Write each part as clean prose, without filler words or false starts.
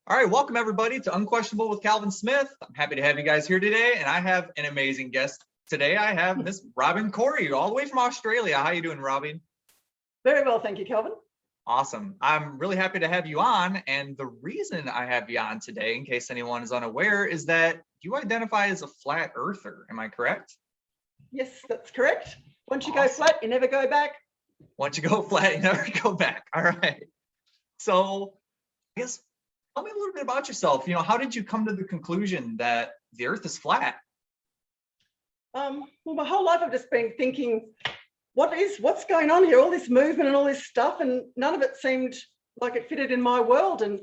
All right, welcome everybody to Unquestionable with Calvin Smith. I'm happy to have you guys here today, and I have an amazing guest today. I have Miss Robyn Corrie, all the way from Australia. How you doing, Robyn? Very well, thank you, Calvin. Awesome. I'm really happy to have you on, and the reason I have you on today, in case anyone is unaware, is that you identify as a flat earther. Am I correct? Yes, that's correct. Once you Awesome. go flat, you never go back. Once you go flat, you never go back. All right. So, I guess tell me a little bit about yourself. How did you come to the conclusion that the Earth is flat? Well, my whole life I've just been thinking, what's going on here? All this movement and all this stuff, and none of it seemed like it fitted in my world. And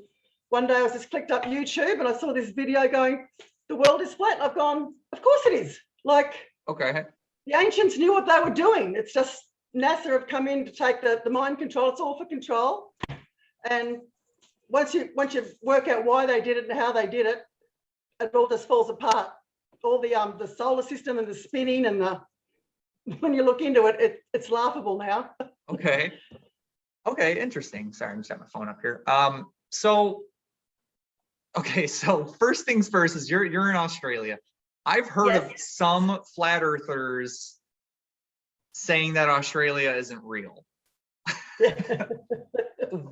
one day I was just clicked up YouTube and I saw this video going, the world is flat. I've gone, of course it is. Like, Okay. the ancients knew what they were doing. It's just NASA have come in to take the mind control. It's all for control. And once you work out why they did it and how they did it, it all just falls apart. All the solar system and the spinning and when you look into it, it's laughable now. Okay, interesting. Sorry, I'm just got my phone up here. So first things first is you're in Australia. I've heard of some flat earthers saying that Australia isn't real.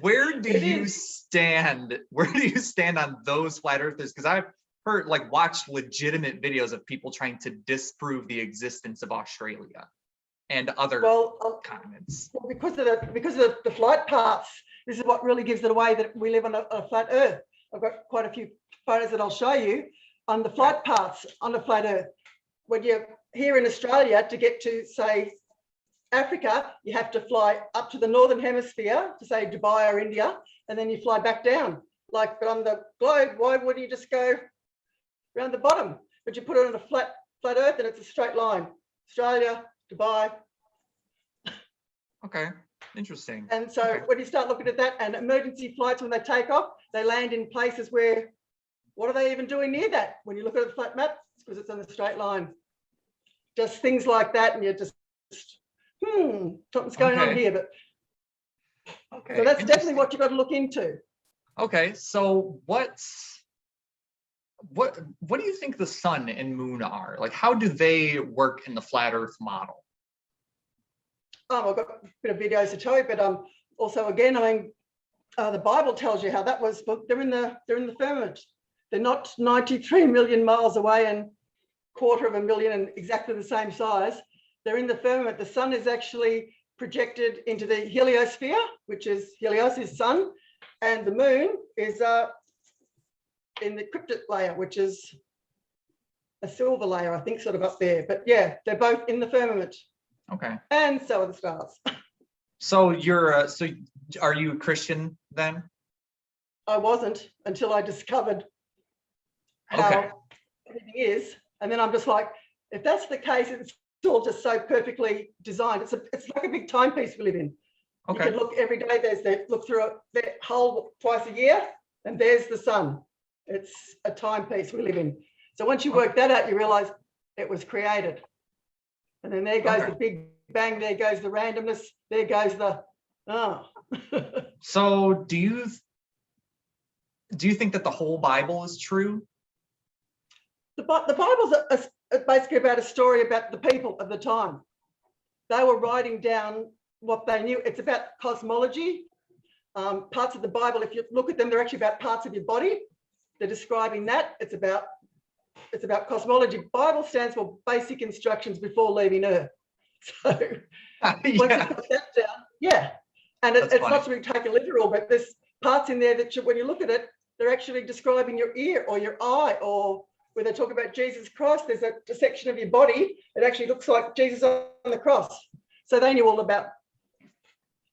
Where do you stand? Where do you stand on those flat earthers? Because I've watched legitimate videos of people trying to disprove the existence of Australia and other continents. Well, because of the flight paths, this is what really gives it away that we live on a flat Earth. I've got quite a few photos that I'll show you on the flight paths on a flat Earth. When you're here in Australia, to get to, say, Africa, you have to fly up to the northern hemisphere to, say, Dubai or India, and then you fly back down. But on the globe, why wouldn't you just go around the bottom? But you put it on a flat Earth and it's a straight line. Australia, Dubai. Okay, interesting. And so when you start looking at that, and emergency flights, when they take off, they land in places where, what are they even doing near that? When you look at the flat map, it's because it's on a straight line. Just things like that, and you're just, something's going on here. But so that's definitely what you've got to look into. Okay, so what do you think the sun and moon are? Like, how do they work in the flat Earth model? I've got a bit of videos to tell you, but also again, the Bible tells you how that was. But they're in the firmament. They're not 93 million miles away and 250,000 and exactly the same size. They're in the firmament. The sun is actually projected into the heliosphere, which is Helios is sun, and the moon is in the cryptic layer, which is a silver layer, I think, sort of up there. But yeah, they're both in the firmament. Okay. And so are the stars. So are you a Christian then? I wasn't until I discovered how everything is. And then I'm just like, if that's the case, it's all just so perfectly designed. It's like a big timepiece we live in. Okay. You can look every day. Look through the hole twice a year, and there's the sun. It's a timepiece we live in. So once you work that out, you realize it was created. And then there goes the big bang, there goes the randomness, there goes the So do you think that the whole Bible is true? The Bible's basically about a story about the people of the time. They were writing down what they knew. It's about cosmology. Parts of the Bible, if you look at them, they're actually about parts of your body. They're describing that. It's about cosmology. Bible stands for basic instructions before leaving Earth. So once you put that down, and it's not to be taken literal, but there's parts in there that when you look at it, they're actually describing your ear or your eye, or where they talk about Jesus Christ, there's a section of your body that actually looks like Jesus on the cross. So they knew all about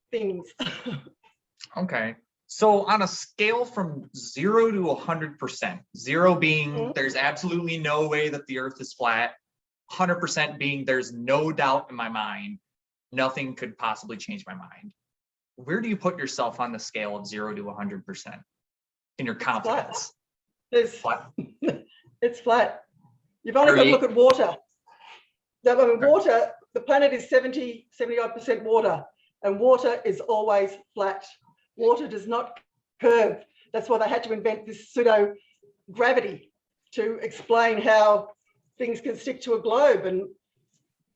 things. Okay. So on a scale from 0 to 100%, 0 being there's absolutely no way that the Earth is flat, 100% being there's no doubt in my mind, nothing could possibly change my mind. Where do you put yourself on the scale of 0 to 100% in your confidence? It's flat. It's flat. You've only got to look at water. Water, the planet is 70-odd% water, and water is always flat. Water does not curve. That's why they had to invent this pseudo gravity to explain how things can stick to a globe. And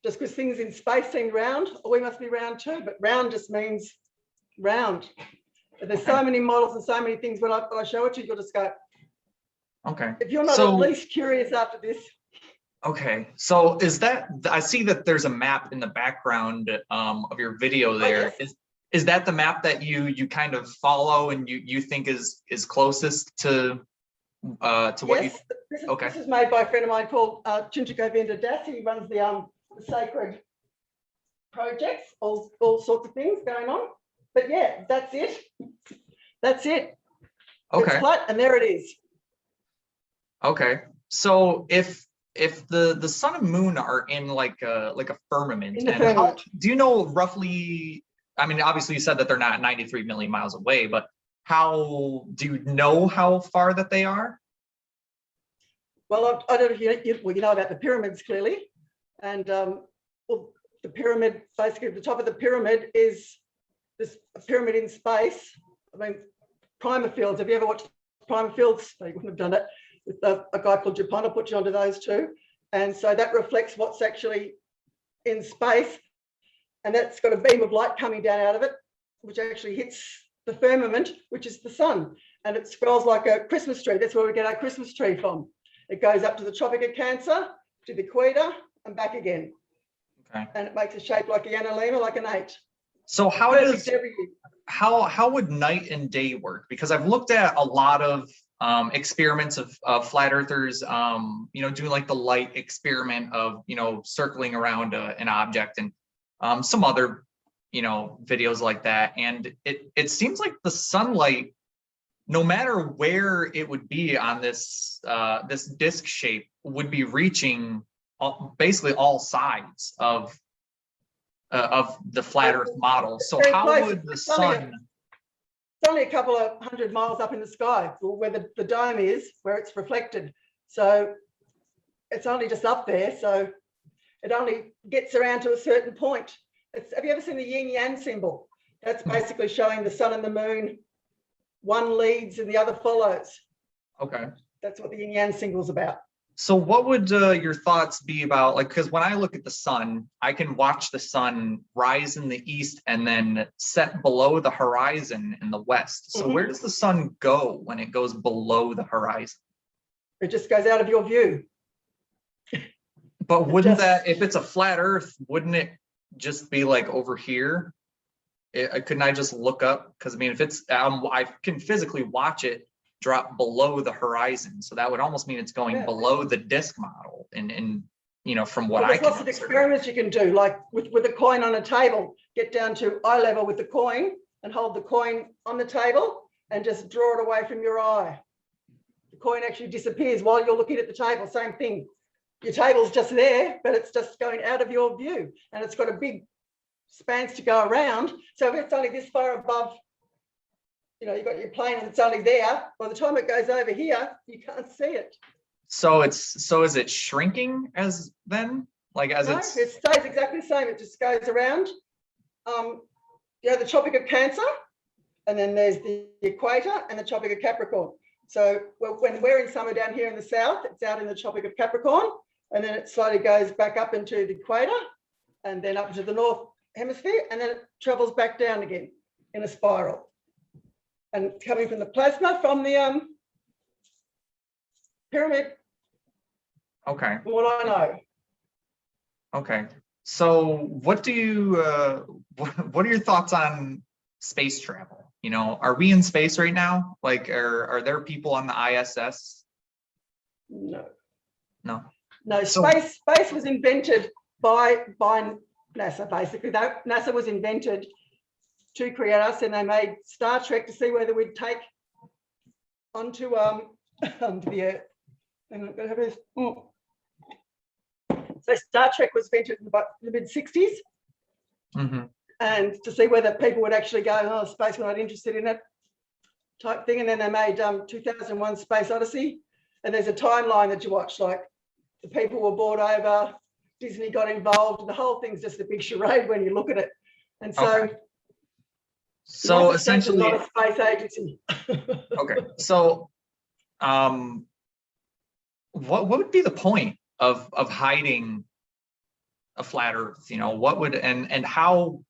just because things in space seem round, we must be round too, but round just means round. But there's so many models and so many things. When I show it to you, you'll just go, Okay. if you're not at least curious after this. Okay. So is that, I see that there's a map in the background of your video there. Yes. Is that the map that you kind of follow and you think is closest to what you? Yes, Okay. This is made by a friend of mine called Chinchikovinda Das. He runs the sacred projects, all sorts of things going on. But yeah, that's it. That's it. Okay. It's flat, and there it is. Okay. So if the sun and moon are in like a firmament, In the and firmament. do you know roughly? I mean, obviously you said that they're not 93 million miles away, but how do you know how far that they are? Well, I don't know if you know about the pyramids clearly, and well, the pyramid, basically the top of the pyramid is this pyramid in space. I mean, primer fields. Have you ever watched primer fields? No, you wouldn't have done it. With a guy called Japan, I'll put you onto those too. And so that reflects what's actually in space. And that's got a beam of light coming down out of it, which actually hits the firmament, which is the sun. And it scrolls like a Christmas tree. That's where we get our Christmas tree from. It goes up to the Tropic of Cancer, to the equator, and back again. Okay. And it makes a shape like a Yanalima, like an 8. So how would night and day work? Because I've looked at a lot of experiments of flat earthers, doing like the light experiment of, circling around an object, and some other, videos like that. And it seems like the sunlight, no matter where it would be on this disc shape, would be reaching basically all sides of the flat earth model. So how would the sun? It's only a couple of 100 miles up in the sky where the dome is, where it's reflected. So it's only just up there. So it only gets around to a certain point. Have you ever seen the yin yang symbol? That's basically showing the sun and the moon. One leads and the other follows. Okay. That's what the yin yang symbol's about. So what would your thoughts be about, like, because when I look at the sun, I can watch the sun rise in the east and then set below the horizon in the west. So where does the sun go when it goes below the horizon? It just goes out of your view. But wouldn't that, if it's a flat earth, wouldn't it just be like over here? Couldn't I just look up? Because I mean, if it's, I can physically watch it drop below the horizon, so that would almost mean it's going below the disk model. And from what I can, there's lots of experiments you can do, like with a coin on a table, get down to eye level with the coin and hold the coin on the table and just draw it away from your eye. The coin actually disappears while you're looking at the table. Same thing. Your table's just there, but it's just going out of your view, and it's got a big spans to go around. So if it's only this far above, you've got your plane and it's only there, by the time it goes over here, you can't see it. So is it shrinking as then? Like as no, it stays exactly the same. It just goes around. The Tropic of Cancer, and then there's the equator and the Tropic of Capricorn. So when we're in summer down here in the south, it's out in the Tropic of Capricorn, and then it slowly goes back up into the equator and then up into the north hemisphere, and then it travels back down again in a spiral. And coming from the plasma from the pyramid. Okay. From what I know. Okay. So what are your thoughts on space travel? Are we in space right now? Like, are there people on the ISS? No. No. No, space was invented by NASA, basically. NASA was invented to create us, and they made Star Trek to see whether we'd take onto the Earth. So Star Trek was invented in the mid-60s, and to see whether people would actually go, oh, space, we're not interested in it, type thing. And then they made 2001 Space Odyssey, and there's a timeline that you watch, like the people were brought over, Disney got involved, and the whole thing's just a big charade when you look at it. And so So United States is essentially, not a space agency. okay. So, what would be the point of hiding a flat Earth? You know, what would and how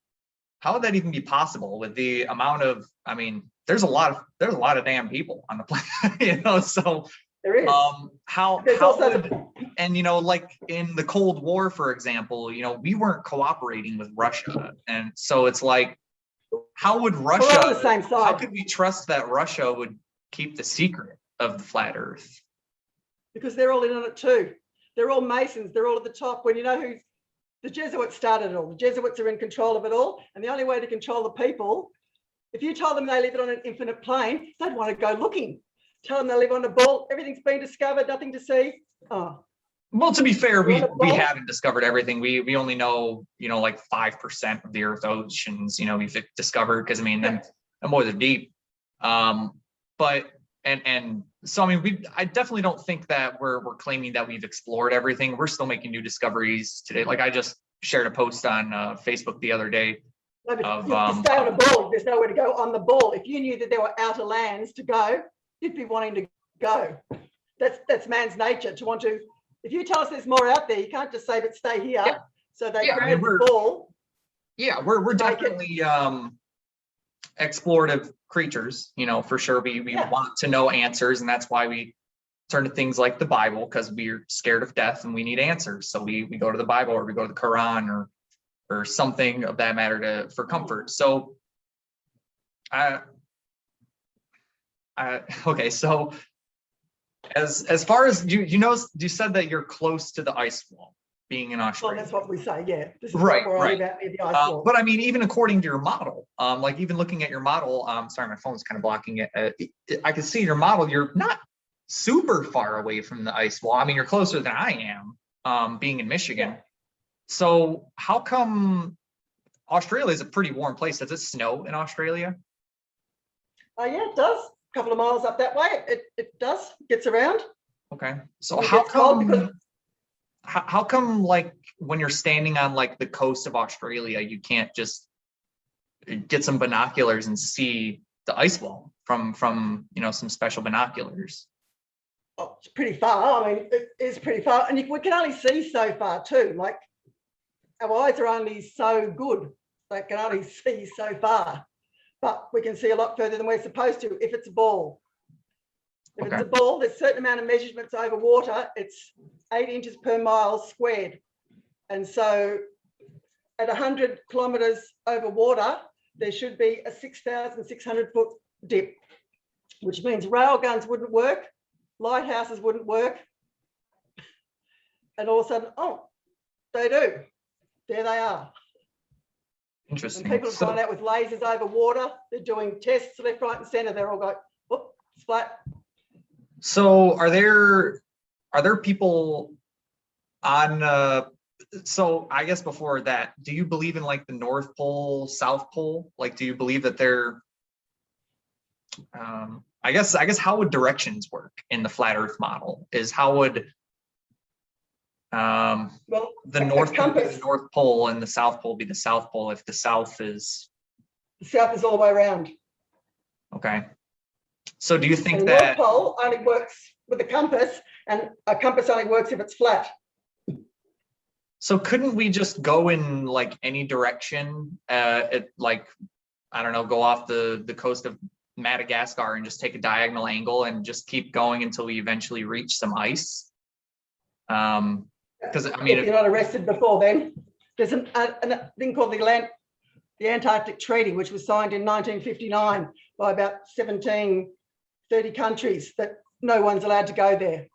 would that even be possible with the amount of? I mean, there's a lot of damn people on the planet, you know. So, There is. There's how also would, and you know, like in the Cold War, for example, you know, we weren't cooperating with Russia, and so it's like, how would we're on the Russia? same How side could we trust that Russia would keep the secret of the flat Earth? because they're all in on it too. They're all Masons. They're all at the top. When you know who the Jesuits started it all, the Jesuits are in control of it all, and the only way to control the people, if you told them they live on an infinite plane, they'd want to go looking. Tell them they live on a ball, everything's been discovered, nothing to see. Oh, Well, to be fair, You're on a we boat? haven't discovered everything. We only know, you know, like 5% of the Earth oceans, you know, we've discovered, because I mean, yeah. them more than deep. But and so I mean, I definitely don't think that we're claiming that we've explored everything. We're still making new discoveries today. Like I just shared a post on Facebook the other day No, but of you stay on a ball. There's nowhere to go on the ball. If you knew that there were outer lands to go, you'd be wanting to go. That's man's nature to want to. If you tell us there's more out there, you can't just say, but stay here. Yeah. So they Yeah, I mean, created the ball. yeah, we're Make it- definitely explorative creatures, you know, for sure. We Yeah. want to know answers, and that's why we turn to things like the Bible, because we're scared of death and we need answers. So we go to the Bible, or we go to the Quran, or something of that matter for comfort. So okay, so as far as you know, you said that you're close to the ice wall, being in Well, Australia. that's what we say. Yeah. This is Right, what we're right. on about near the ice wall. But I mean, even according to your model, like even looking at your model, sorry, my phone's kind of blocking it. I can see your model. You're not super far away from the ice wall. I mean, you're closer than I am, being in Michigan. Yeah. So how come Australia is a pretty warm place? Does it snow in Australia? Yeah, it does. A couple of miles up that way. It does. Gets around. Okay. So And it how gets cold because come? How come, like, when you're standing on like the coast of Australia, you can't just get some binoculars and see the ice wall from you know, some special binoculars? oh, it's pretty far. I mean, it is pretty far, and we can only see so far too. Like our eyes are only so good; they can only see so far. But we can see a lot further than we're supposed to if it's a ball. If Okay. it's a ball, there's a certain amount of measurements over water. It's 8 inches per mile squared, and so at 100 kilometres over water, there should be a 6,600 foot dip, which means rail guns wouldn't work, lighthouses wouldn't work, and all of a sudden, oh, they do. There they are. And Interesting. people have gone out with lasers over water. They're doing tests left, right, and centre. They're all going, oh, it's flat. So are there people on so I guess before that, do you believe in like the North Pole, South Pole? Like, do you believe that they're I guess how would directions work in the flat Earth model? Is how would Well, the a North Pole be compass, the North Pole and the South Pole be the South Pole if the South is the south is all the way around. okay? So do you think And the that North Pole only works with a compass, and a compass only works if it's flat. so couldn't we just go in like any direction, like, I don't know, go off the coast of Madagascar and just take a diagonal angle and just keep going until we eventually reach some ice? Because I mean, if you're not arrested before then, there's a thing called the Antarctic Treaty, which was signed in 1959 by about 30 countries, that no one's allowed to go there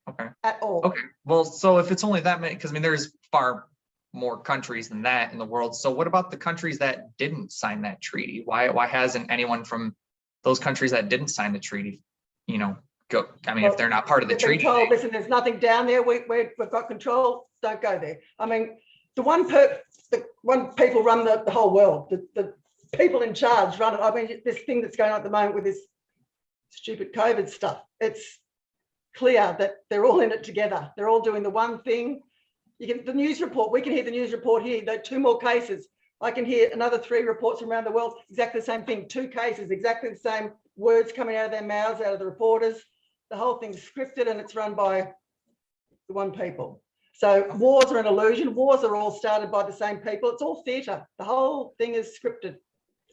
okay. at all. Okay. Well, so if it's only that many, because I mean, there's far more countries than that in the world. So what about the countries that didn't sign that treaty? Why hasn't anyone from those countries that didn't sign the treaty, you know, go? I mean, Well, if they're not part of the they've been treaty, told, listen, there's nothing down there. We've got control. Don't go there. I mean, the one people run the whole world. The people in charge run it. I mean, this thing that's going on at the moment with this stupid COVID stuff, it's clear that they're all in it together. They're all doing the one thing. The news report, we can hear the news report here, that 2 more cases I can hear another 3 reports from around the world, exactly the same thing, 2 cases, exactly the same words coming out of their mouths, out of the reporters. The whole thing's scripted and it's run by the one people. So wars are an illusion. Wars are all started by the same people. It's all theatre. The whole thing is scripted,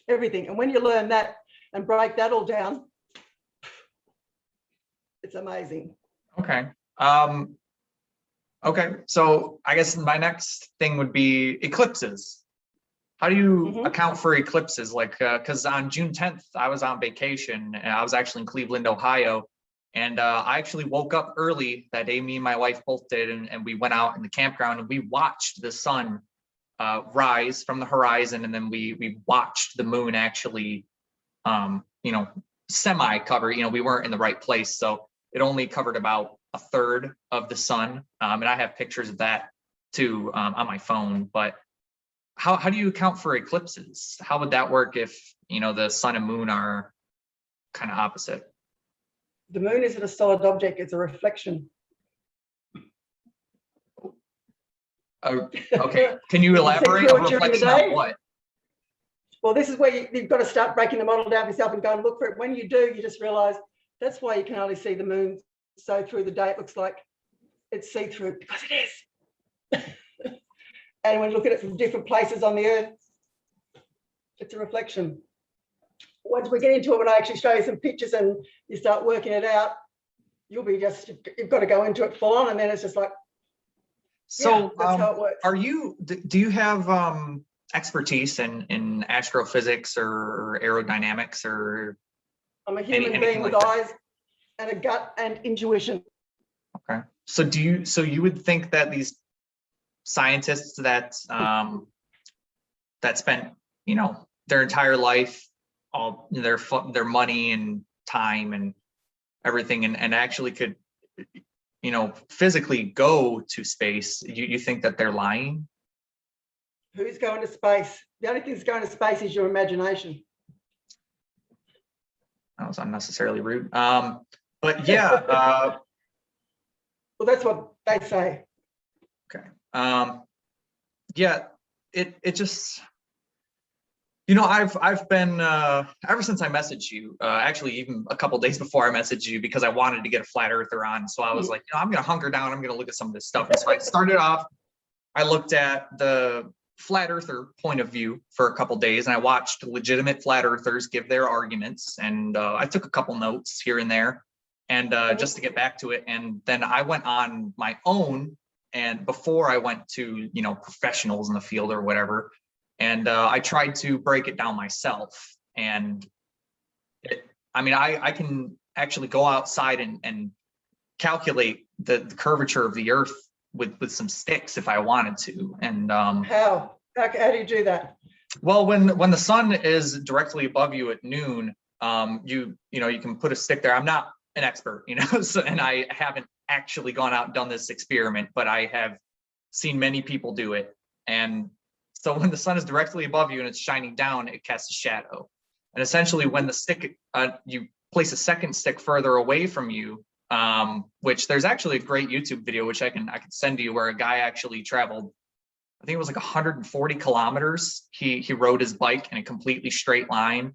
everything. And when you learn that and break that all down, it's amazing. Okay. Okay. So I guess my next thing would be eclipses. How do you account for eclipses? Like, because on June 10th, I was on vacation and I was actually in Cleveland, Ohio. And I actually woke up early that day. Me and my wife both did. And we went out in the campground and we watched the sun rise from the horizon. And then we watched the moon actually, semi-cover. We weren't in the right place. So it only covered about a third of the sun. And I have pictures of that too on my phone. But how do you account for eclipses? How would that work if, the sun and moon are kind of opposite? The moon isn't a solid object, it's a reflection. Okay, can you elaborate? A reflection on what? Well, this is where you've got to start breaking the model down for yourself and go and look for it. When you do, you just realize that's why you can only see the moon so through the day. It looks like it's see-through because it is. And when you look at it from different places on the earth, it's a reflection. Once we get into it, when I actually show you some pictures and you start working it out, you've got to go into it full on, and then it's just like, so that's how it works. Do you have expertise in astrophysics or aerodynamics or? I'm a human being with eyes and a gut and intuition. Okay. So you would think that these scientists that spent, their entire life, all their money and time and everything, and actually could, physically go to space, you think that they're lying? Who's going to space? The only thing that's going to space is your imagination. That was unnecessarily rude. But yeah. Well, that's what they say. Okay. Yeah, it just, I've been ever since I messaged you, actually even a couple days before I messaged you, because I wanted to get a flat earther on. So I was like, I'm gonna hunker down, I'm gonna look at some of this stuff. And so I started off, I looked at the flat earther point of view for a couple days, and I watched legitimate flat earthers give their arguments, and I took a couple notes here and there, and just to get back to it. And then I went on my own, and before I went to professionals in the field or whatever, and I tried to break it down myself. And I can actually go outside and calculate the curvature of the earth with some sticks if I wanted to. And how do you do that? Well, when the sun is directly above you at noon, you can put a stick there. I'm not an expert, so, and I haven't actually gone out and done this experiment, but I have seen many people do it. And so when the sun is directly above you and it's shining down, it casts a shadow. And essentially when the stick, you place a second stick further away from you, which there's actually a great YouTube video, which I can send to you, where a guy actually traveled, I think it was like 140 kilometers. He rode his bike in a completely straight line,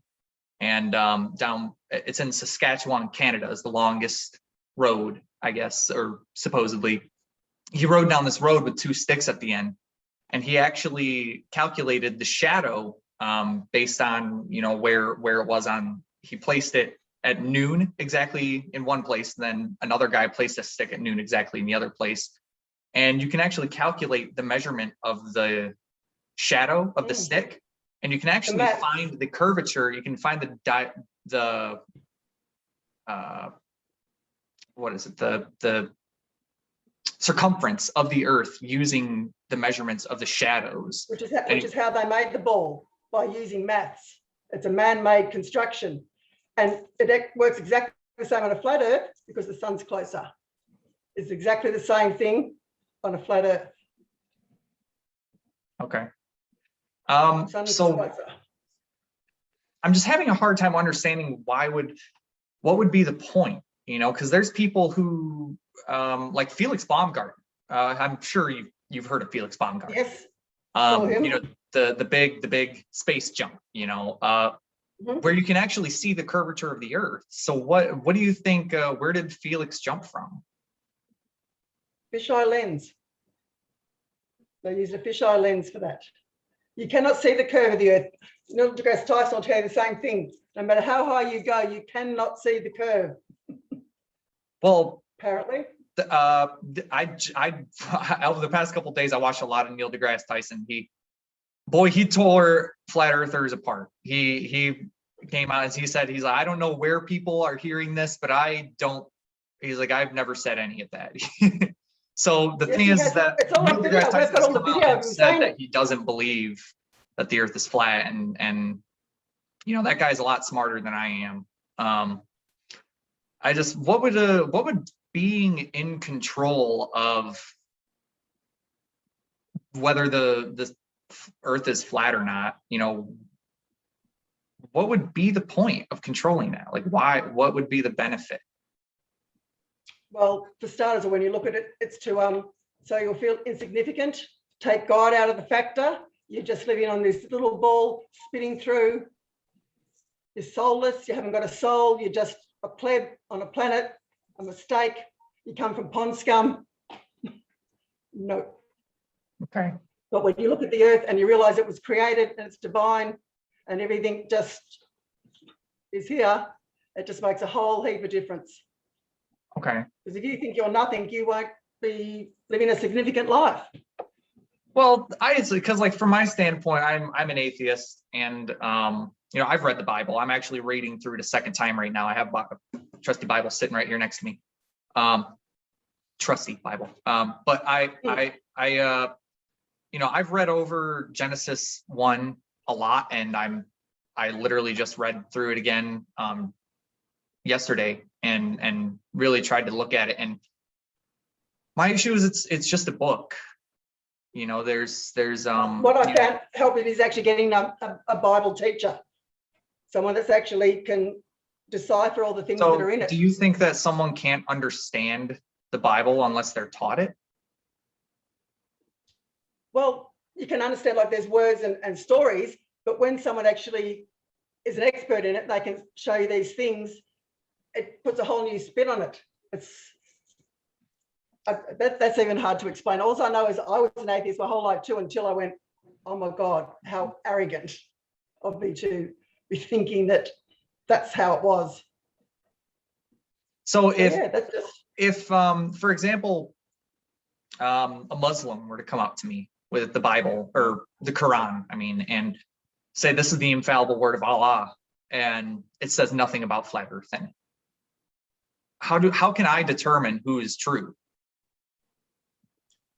and down, it's in Saskatchewan, Canada, is the longest road, I guess, or supposedly. He rode down this road with 2 sticks at the end, and he actually calculated the shadow based on where it was on. He placed it at noon exactly in one place, then another guy placed a stick at noon exactly in the other place, and you can actually calculate the measurement of the shadow of the stick, and you can actually find the curvature. You can find the circumference of the earth using the measurements of the shadows, which is how they made the ball, by using maths. It's a man-made construction, and it works exactly the same on a flat earth because the sun's closer. It's exactly the same thing on a flat earth. Okay. So closer. I'm just having a hard time understanding what would be the point, because there's people who like Felix Baumgarten. I'm sure you've heard of Felix Baumgarten. Yes. the big space jump, you know, where you can actually see the curvature of the Earth. So what do you think? Where did Felix jump from? Fisheye lens. They used a fisheye lens for that. You cannot see the curve of the Earth. Neil deGrasse Tyson will tell you the same thing. No matter how high you go, you cannot see the curve. Well, apparently. Over the past couple of days, I watched a lot of Neil deGrasse Tyson. He tore flat earthers apart. He came out and he said, he's like, I don't know where people are hearing this, but he's like, I've never said any of that. So the thing is that Neil deGrasse Tyson has come out and said that he doesn't believe that the Earth is flat, and you know, that guy's a lot smarter than I am. What would being in control of whether the Earth is flat or not, you know, what would be the point of controlling that? Like, what would be the benefit? Well, for starters, when you look at it, it's to so you'll feel insignificant, take God out of the factor. You're just living on this little ball spinning through. You're soulless, you haven't got a soul, you're just a pleb on a planet, a mistake. You come from pond scum. No. Okay. But when you look at the Earth and you realize it was created and it's divine and everything just is here, it just makes a whole heap of difference. Okay. Because if you think you're nothing, you won't be living a significant life. Well, because like from my standpoint, I'm an atheist, and you know, I've read the Bible. I'm actually reading through it a second time right now. I have a trusty Bible sitting right here next to me. Trusty Bible. But you know, I've read over Genesis 1 a lot, and I literally just read through it again yesterday and really tried to look at it. And my issue is it's just a book. You know, there's what I found helping is actually getting a Bible teacher, someone that's actually can decipher all the things that are in it. Do you think that someone can't understand the Bible unless they're taught it? Well, you can understand, like, there's words and stories, but when someone actually is an expert in it, they can show you these things. It puts a whole new spin on it. That's even hard to explain. All I know is I was an atheist my whole life too, until I went, oh my God, how arrogant of me to be thinking that that's how it was. So if for example, a Muslim were to come up to me with the Bible or the Quran, I mean, and say this is the infallible word of Allah, and it says nothing about flat Earth in it, how can I determine who is true?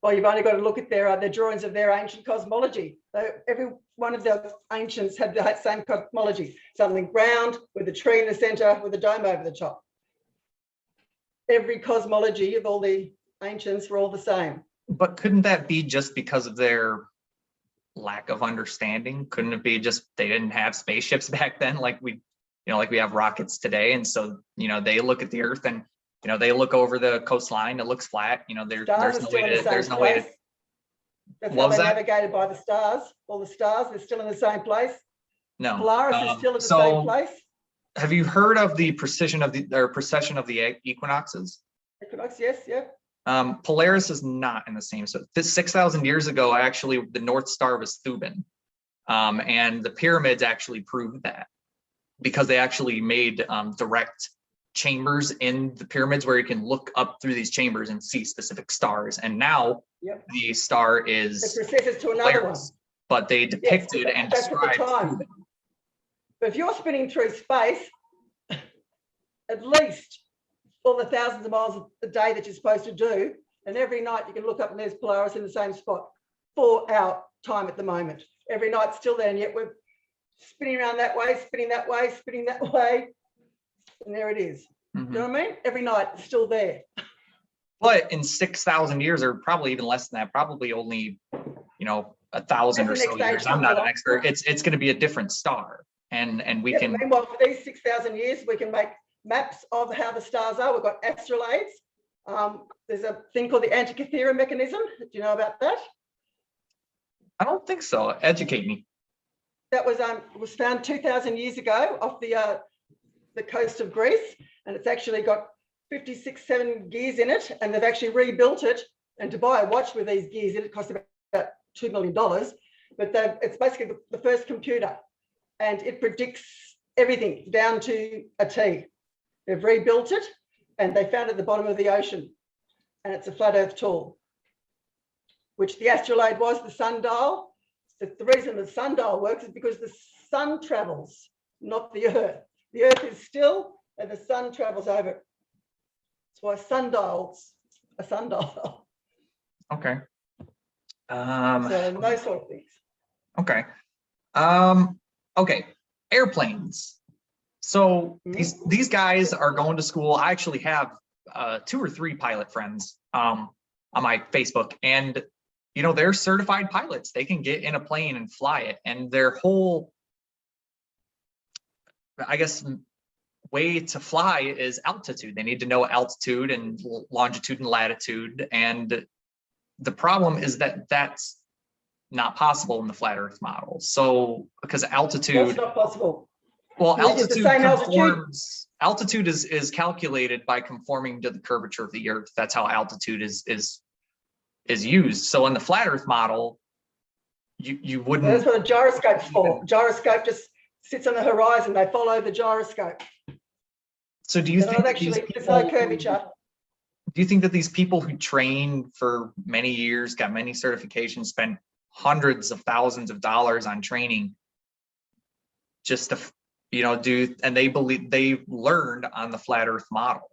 Well, you've only got to look at their drawings of their ancient cosmology. Every one of the ancients had the same cosmology, something round with a tree in the center with a dome over the top. Every cosmology of all the ancients were all the same. But couldn't that be just because of their lack of understanding? Couldn't it be just they didn't have spaceships back then, like we have rockets today? And so, you know, they look at the Earth and, you know, they look over the coastline, it looks flat, you know, there's no way to, that's how they navigated by the stars. All the stars are still in the same place. No. Polaris is still in the same place. Have you heard of the precession of the equinoxes? Equinox, yes, yeah. Polaris is not in the same. So 6,000 years ago, actually, the North Star was Thuban. And the pyramids actually proved that, because they actually made direct chambers in the pyramids where you can look up through these chambers and see specific stars. And now the star is to another one. But they depicted and described Thuban. But if you're spinning through space, at least all the thousands of miles a day that you're supposed to do, and every night you can look up and there's Polaris in the same spot for our time at the moment. Every night's still there, and yet we're spinning around that way, spinning that way, spinning that way, and there it is. Mm-hmm. You know what I mean? Every night it's still there. But in 6,000 years, or probably even less than that, probably only, you know, 1,000 or so years. I'm not an expert. It's going to be a different star, and we can. Meanwhile, for these 6,000 years, we can make maps of how the stars are. We've got astrolabes. There's a thing called the Antikythera mechanism. Do you know about that? I don't think so. Educate me. That was found 2,000 years ago off the coast of Greece, and it's actually got 56-7 gears in it, and they've actually rebuilt it. And to buy a watch with these gears in it cost about $2 million, but it's basically the first computer, and it predicts everything down to a T. They've rebuilt it, and they found it at the bottom of the ocean, and it's a flat Earth tool, which the astrolabe was the sundial. The reason the sundial works is because the sun travels, not the Earth. The Earth is still, and the sun travels over it. That's why sundial's a sundial. Okay. So those sort of things. Okay. Okay. Airplanes. So these guys are going to school. I actually have 2 or 3 pilot friends on my Facebook, and you know, they're certified pilots. They can get in a plane and fly it, and their whole, I guess, way to fly is altitude. They need to know altitude and longitude and latitude, and the problem is that that's not possible in the flat Earth model. So because altitude, That's not possible. well, We did the altitude same conforms. Altitude is calculated by conforming to the curvature of the Earth. That's how altitude is used. So in the flat Earth model, you wouldn't. That's what a gyroscope's for. Gyroscope just sits on the horizon. They follow the gyroscope. So do you think that actually there's no curvature? Do you think that these people who train for many years, got many certifications, spent hundreds of thousands of dollars on training just to, you know, and they believe they learned on the flat Earth model?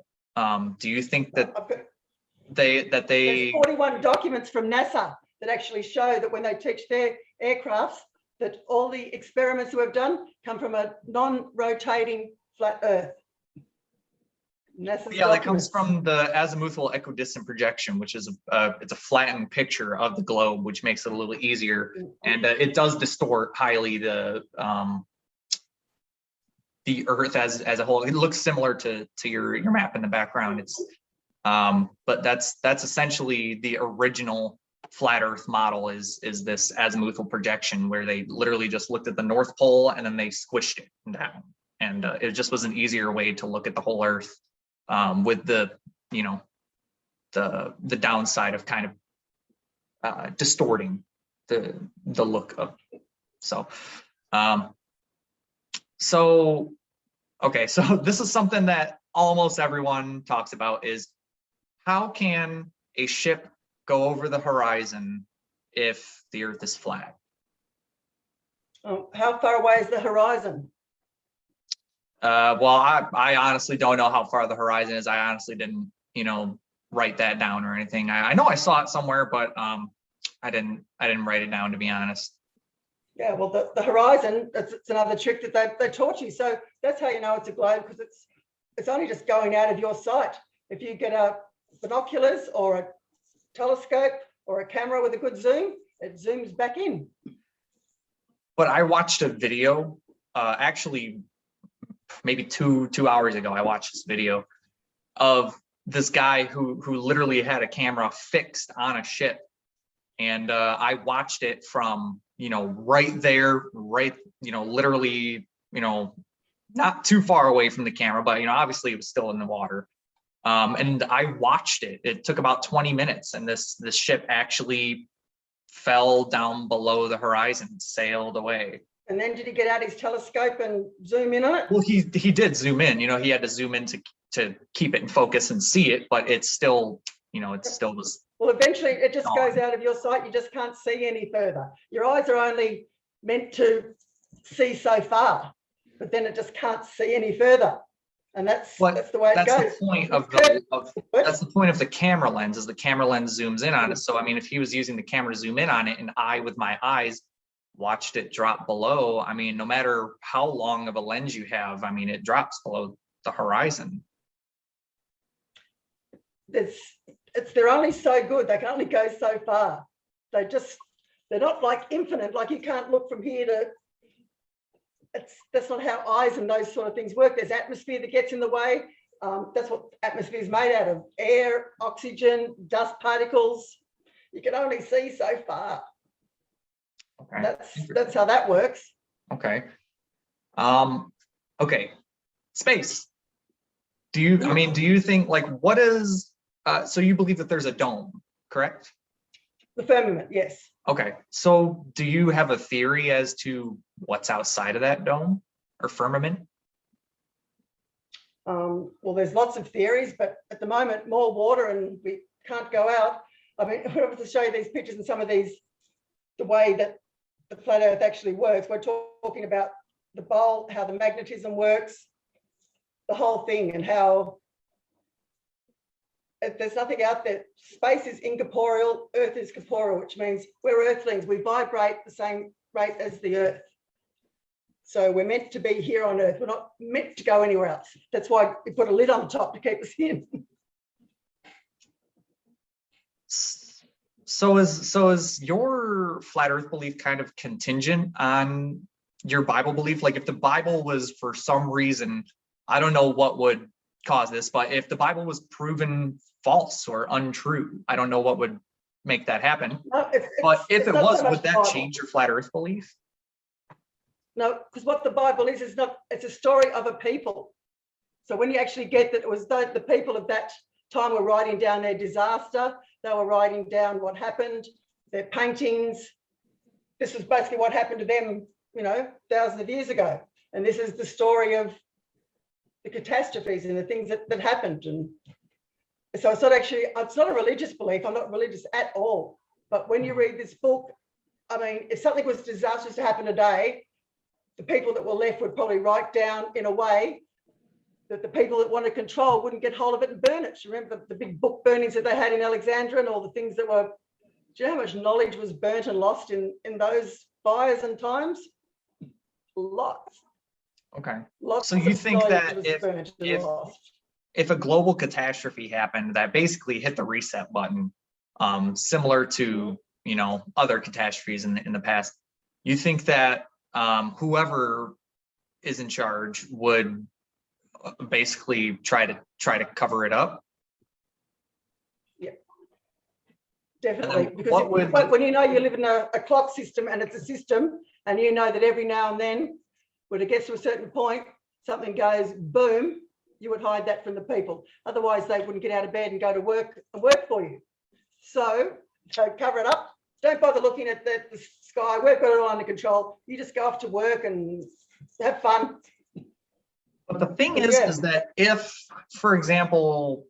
Do you think that There's 41 documents from NASA that actually show that when they teach their aircrafts, that all the experiments we've done come from a non-rotating flat Earth. NASA's yeah, that comes from the azimuthal equidistant projection, which is it's a flattened picture of the globe, which makes it a little easier, and it does distort highly the Earth as a whole. It looks similar to your map in the background. It's but that's essentially the original flat Earth model is this azimuthal projection, where they literally just looked at the North Pole and then they squished it down, and it just was an easier way to look at the whole Earth, with the, you know, the downside of kind of distorting the look of. So okay, so this is something that almost everyone talks about, is how can a ship go over the horizon if the Earth is flat? How far away is the horizon? Well, I honestly don't know how far the horizon is. I honestly didn't, you know, write that down or anything. I know I saw it somewhere, but I didn't write it down, to be honest. Yeah, well, the horizon, it's another trick that they taught you. So that's how you know it's a globe, because it's only just going out of your sight. If you get binoculars or a telescope or a camera with a good zoom, it zooms back in. But I watched a video, actually maybe two hours ago. I watched this video of this guy who literally had a camera fixed on a ship, and I watched it from, you know, right there, you know, literally, you know, not too far away from the camera, but, you know, obviously it was still in the water. And I watched it. It took about 20 minutes, and this ship actually fell down below the horizon, sailed away. And then did he get out his telescope and zoom in on it? Well, he did zoom in. You know, he had to zoom in to keep it in focus and see it, but it's still, you know, it still was. Well, eventually it just goes out of your sight. You just can't see any further. Your eyes are only meant to see so far, but then it just can't see any further. And that's the way it goes. That's the point that's the point of the camera lens, is the camera lens zooms in on it. So I mean, if he was using the camera to zoom in on it, and I with my eyes watched it drop below, I mean, no matter how long of a lens you have, I mean, it drops below the horizon. They're only so good. They can only go so far. They're not like infinite. Like you can't look from here to. That's not how eyes and those sort of things work. There's atmosphere that gets in the way. That's what atmosphere is made out of: air, oxygen, dust particles. You can only see so far. Okay. That's how that works. Okay. Okay. Space. Do you think, like, what is, so you believe that there's a dome, correct? The firmament, yes. Okay. So do you have a theory as to what's outside of that dome or firmament? Well, there's lots of theories, but at the moment, more water and we can't go out. I mean, if I was to show you these pictures and some of these, the way that the flat Earth actually works, we're talking about the bowl, how the magnetism works, the whole thing, and how there's nothing out there. Space is incorporeal, Earth is corporeal, which means we're Earthlings. We vibrate the same rate as the Earth. So we're meant to be here on Earth. We're not meant to go anywhere else. That's why we put a lid on top to keep us in. So is your flat Earth belief kind of contingent on your Bible belief? Like, if the Bible was, for some reason, I don't know what would cause this, but if the Bible was proven false or untrue, I don't know what would make that happen. No, but if it was, so would that change your flat Earth belief? No, because what the Bible is not, it's a story of a people. So when you actually get that it was the people of that time were writing down their disaster, they were writing down what happened, their paintings. This was basically what happened to them, you know, thousands of years ago. And this is the story of the catastrophes and the things that happened. And so it's not actually, it's not a religious belief. I'm not religious at all. But when you read this book, I mean, if something was disastrous to happen today, the people that were left would probably write down in a way that the people that wanted control wouldn't get hold of it and burn it. Remember the big book burnings that they had in Alexandria and all the things that were, do you know how much knowledge was burnt and lost in those fires and times? Lots. Okay. Lots. So you think that if a global catastrophe happened that basically hit the reset button, similar to, you know, other catastrophes in the past, you think that whoever is in charge would basically try to cover it up? Yeah, definitely. Because when you know you live in a clock system and it's a system, and you know that every now and then, when it gets to a certain point, something goes boom, you would hide that from the people. Otherwise, they wouldn't get out of bed and go to work and work for you. So cover it up. Don't bother looking at the sky. We've got it all under control. You just go off to work and have fun. But the thing is that if, for example,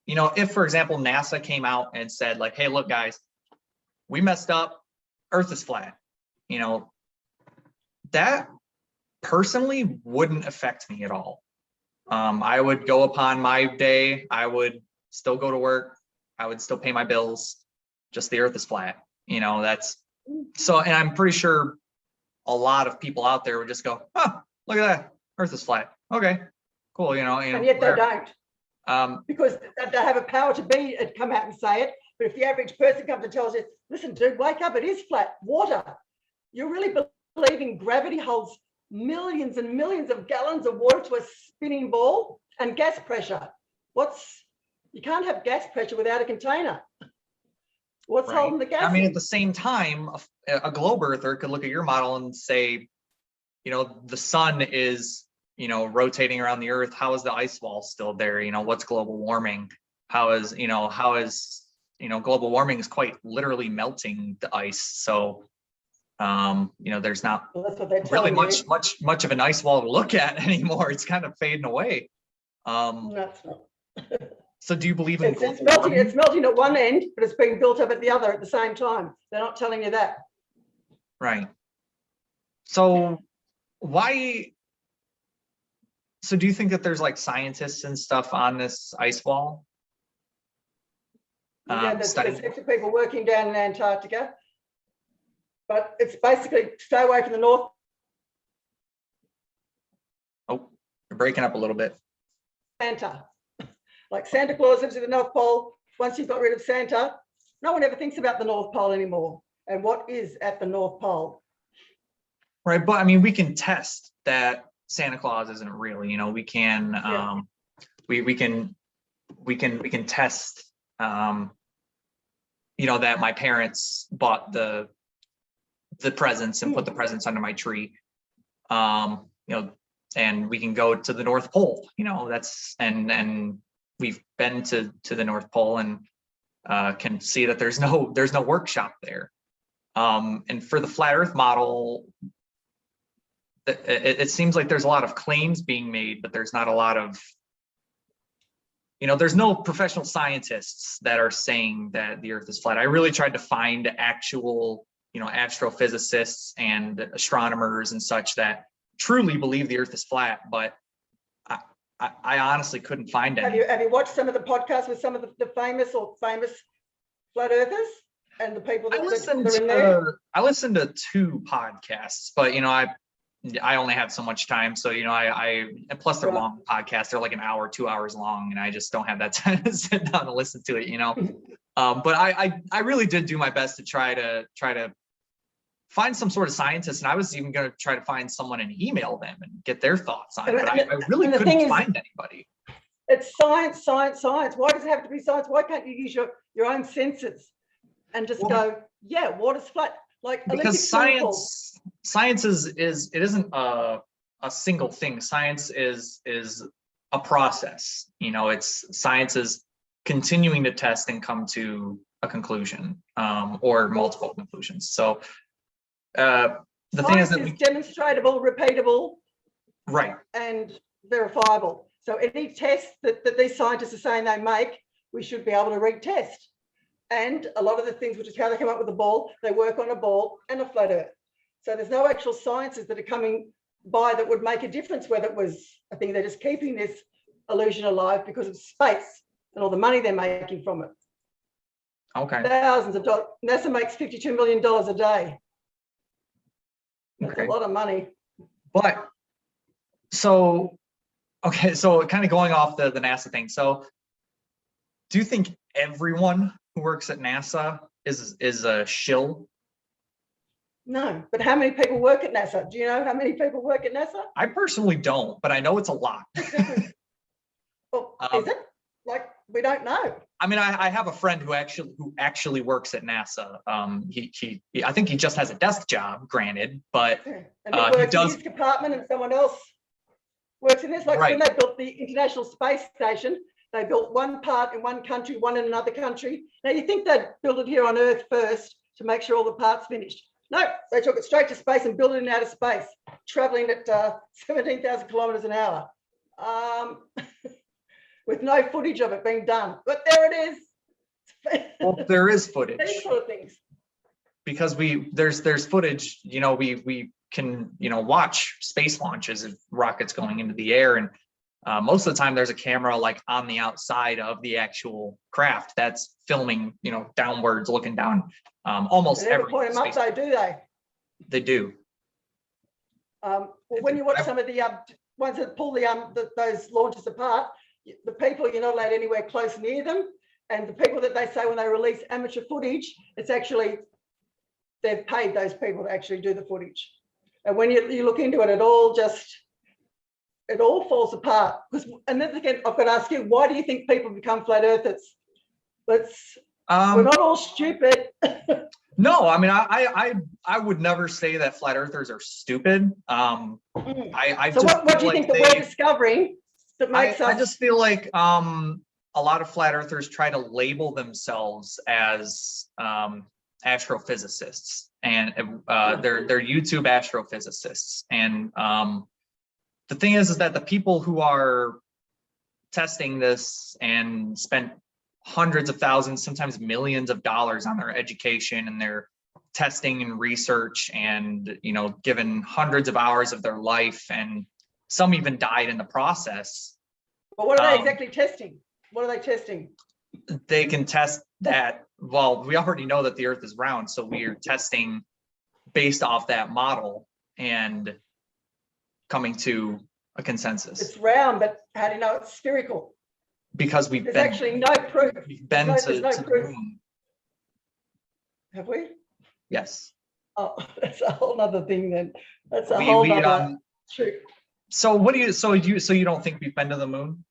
you know, if, for example, NASA came out and said, like, hey, look, guys, we messed up, Earth is flat, you know, that personally wouldn't affect me at all. I would go upon my day. I would still go to work. I would still pay my bills. Just the Earth is flat, you know, that's so. And I'm pretty sure a lot of people out there would just go, huh, look at that, Earth is flat. Okay, cool, you know. And yet they don't. Because they have a power to be and come out and say it. But if the average person comes and tells you, listen, dude, wake up, it is flat. Water. You really believing gravity holds millions and millions of gallons of water to a spinning ball? And gas pressure. You can't have gas pressure without a container. What's holding the gas? I mean, at the same time, a globe earther could look at your model and say, you know, the sun is, you know, rotating around the Earth. How is the ice wall still there? You know, what's global warming? How is global warming is quite literally melting the ice. So, you know, there's not really much of an ice wall to look at anymore. It's kind of fading away. That's not. So do you believe in it's melting at one end, but it's being built up at the other at the same time. They're not telling you that. Right. So do you think that there's like scientists and stuff on this ice wall? Yeah, there's people working down in Antarctica, but it's basically stay away from the north. Oh, you're breaking up a little bit. Santa. Like Santa Claus lives in the North Pole. Once you've got rid of Santa, no one ever thinks about the North Pole anymore. And what is at the North Pole? Right, but I mean, we can test that Santa Claus isn't real. You know, we can we can test you know, that my parents bought the the presents and put the presents under my tree. And we can go to the North Pole, and we've been to the North Pole and can see that there's no workshop there. And for the flat Earth model, it seems like there's a lot of claims being made, but there's not a lot of, there's no professional scientists that are saying that the Earth is flat. I really tried to find actual, astrophysicists and astronomers and such that truly believe the Earth is flat, but I honestly couldn't find any. Have you watched some of the podcasts with some of the famous flat earthers and the people that are in there? I listened to 2 podcasts, but I only have so much time, so and plus they're long podcasts. They're like an hour, 2 hours long, and I just don't have that time to sit down and listen to it. But I really did do my best to try to find some sort of scientist, and I was even going to try to find someone and email them and get their thoughts on it. But I really couldn't find anybody. It's science. Why does it have to be science? Why can't you use your own senses and just go, yeah, water's flat? Like, because science is it isn't a single thing. Science is a process. Science is continuing to test and come to a conclusion, or multiple conclusions. So the thing is that demonstratable, repeatable, right, and verifiable. So any test that these scientists are saying they make, we should be able to retest. And a lot of the things, which is how they come up with the ball, they work on a ball and a flat Earth. So there's no actual sciences that are coming by that would make a difference, whether it was, I think they're just keeping this illusion alive because of space and all the money they're making from it. Okay. Thousands of dollars. NASA makes $52 million a day. That's a lot of money. But so kind of going off the NASA thing. So do you think everyone who works at NASA is a shill? No, but how many people work at NASA? Do you know how many people work at NASA? I personally don't, but I know it's a lot. Well, is it? Like, we don't know. I mean, I have a friend who actually works at NASA. He I think he just has a desk job, granted, but and he works in his department, and someone else works in this. Like when they built the International Space Station, they built one part in one country, one in another country. Now you think they'd build it here on Earth first to make sure all the parts finished? No, they took it straight to space and built it in outer space, traveling at 17,000 kilometers an hour. With no footage of it being done, but there it is. Well, there is footage. These sort of things. Because there's footage, we can, watch space launches of rockets going into the air, and most of the time there's a camera like on the outside of the actual craft that's filming, downwards, looking down. Almost they never every point them up, though, do they? They do. Well, when you watch some of the ones that pull those launches apart, the people, you're not allowed anywhere close near them, and the people that they say when they release amateur footage, it's actually they've paid those people to actually do the footage. And when you look into it, it all falls apart. And then again, I've got to ask you, why do you think people become flat earthers? We're not all stupid. No, I mean, I would never say that flat earthers are stupid. So what do you think that we're discovering that makes us? I just feel like a lot of flat earthers try to label themselves as astrophysicists, and they're YouTube astrophysicists. And the thing is that the people who are testing this and spent hundreds of thousands, sometimes millions of dollars on their education and their testing and research, and given hundreds of hours of their life, and some even died in the process. But what are they exactly testing? What are they testing? They can test that, well, we already know that the Earth is round, so we are testing based off that model and coming to a consensus. It's round, but how do you know it's spherical? Because there's actually no proof. We've been to the moon. Have we? Yes. Oh, that's a whole other thing then. That's a whole other trick. So what do you? So you don't think we've been to the moon?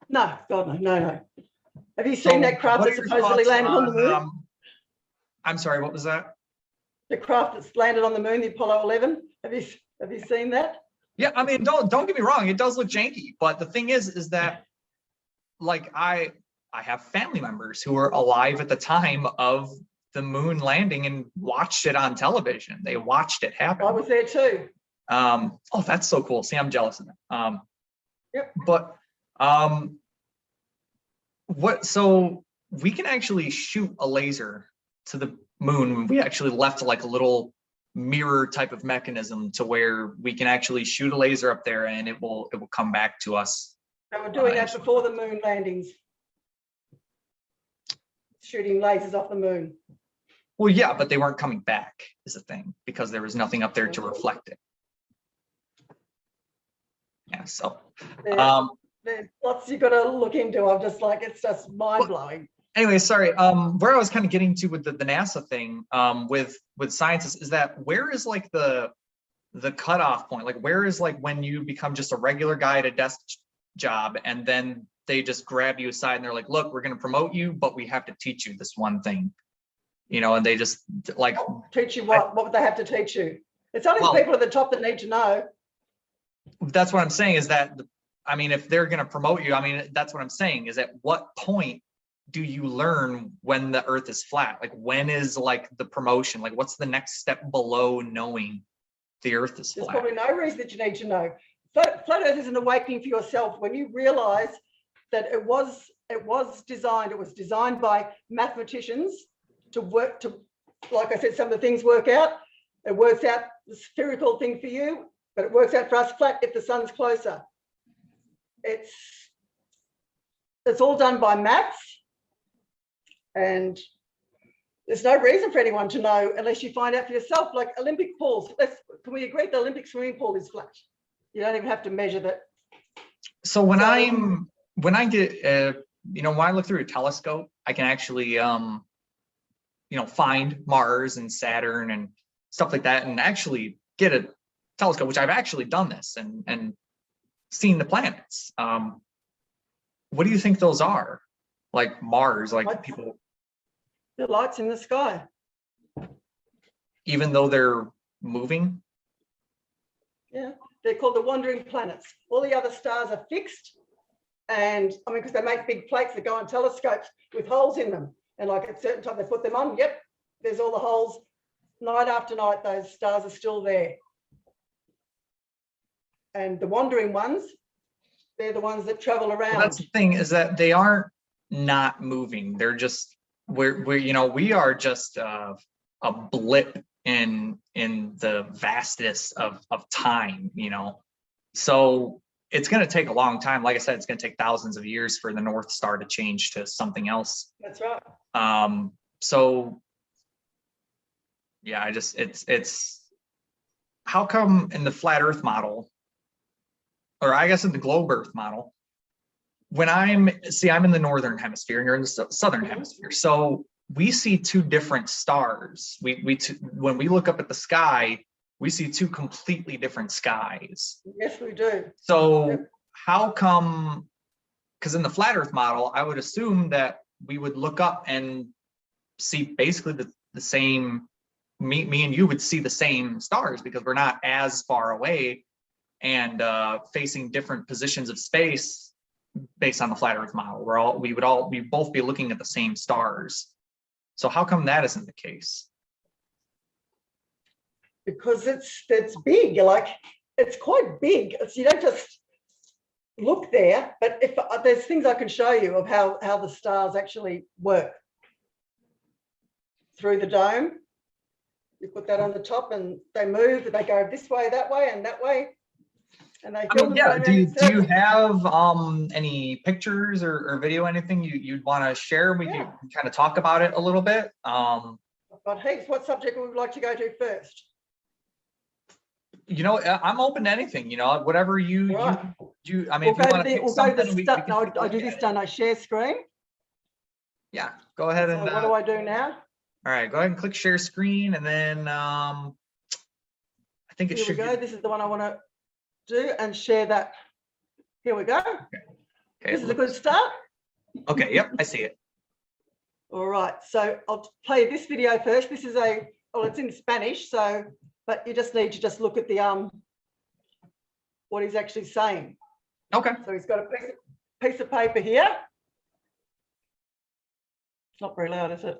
No, God, no. Have you seen that craft that supposedly landed on the moon? I'm sorry, what was that? the craft that's landed on the moon, the Apollo 11. Have you seen that? Yeah, I mean, don't get me wrong, it does look janky, but the thing is that like I have family members who were alive at the time of the moon landing and watched it on television. They watched it happen. I was there too. Oh, that's so cool. See, I'm jealous of that. Yep. But so we can actually shoot a laser to the moon. We actually left like a little mirror type of mechanism to where we can actually shoot a laser up there and it will come back to us. They were doing that before the moon landings, shooting lasers off the moon. Well, yeah, but they weren't coming back is the thing, because there was nothing up there to reflect it. Yeah, so there's lots you've got to look into. I'm just like, it's just mind-blowing. Anyway, sorry. Where I was kind of getting to with the NASA thing, with scientists, is that where is like the cutoff point? Like, where is like when you become just a regular guy at a desk job, and then they just grab you aside and they're like, look, we're going to promote you, but we have to teach you this one thing, you know, and they just like teach you what would they have to teach you? It's only the people at the top that need to know. That's what I'm saying, is that, I mean, if they're going to promote you, I mean, that's what I'm saying, is at what point do you learn when the earth is flat? Like, when is like the promotion? Like, what's the next step below knowing the earth is flat? There's probably no reason that you need to know. Flat Earth is an awakening for yourself when you realize that it was designed by mathematicians to work, to, like I said, some of the things work out. It works out the spherical thing for you, but it works out for us flat if the sun's closer. It's all done by maths, and there's no reason for anyone to know unless you find out for yourself. Like Olympic pools, can we agree the Olympic swimming pool is flat? You don't even have to measure that. So when I get, you know, when I look through a telescope, I can actually, you know, find Mars and Saturn and stuff like that, and actually get a telescope, which I've actually done this and seen the planets. What do you think those are? Like Mars, like lights. People. The lights in the sky. Even though they're moving? Yeah, they're called the wandering planets. All the other stars are fixed. And I mean, because they make big plates that go on telescopes with holes in them. And like at certain time they put them on, yep, there's all the holes. Night after night, those stars are still there. And the wandering ones, they're the ones that travel around. Well, that's the thing, is that they aren't not moving. They're just, we're you know, we are just a blip in the vastness of time, you know. So it's going to take a long time. Like I said, it's going to take thousands of years for the North Star to change to something else. That's right. So yeah, I just, it's how come in the flat Earth model, or I guess in the globe Earth model, when I'm in the northern hemisphere and you're in the southern hemisphere, so we see two different stars. When we look up at the sky, we see two completely different skies. Yes, we do. So yep. How come? Because in the flat Earth model, I would assume that we would look up and see basically the same. Me and you would see the same stars because we're not as far away and facing different positions of space based on the flat Earth model. We'd both be looking at the same stars. So how come that isn't the case? Because it's big. Like, it's quite big. You don't just look there, but if there's things I can show you of how the stars actually work through the dome. You put that on the top and they move, they go this way, that way, and that way. And they yeah. Do you have any pictures or video, anything you'd want to share? We can kind of talk about it a little bit. I've got heaps. What subject would we like to go to first? You know, I'm open to anything. You know, whatever you. I mean, if you want to pick something, I do this. Don't I share screen? Yeah, go ahead and. What do I do now? All right, go ahead and click share screen, and then I think it should go. This is the one I want to do and share that. Here we go. Okay. This is a good start. Okay, yep, I see it. All right, so I'll play this video first. This is a well, it's in Spanish, so, but you just need to just look at the, what he's actually saying. Okay. So he's got a piece of paper here. It's not very loud, is it?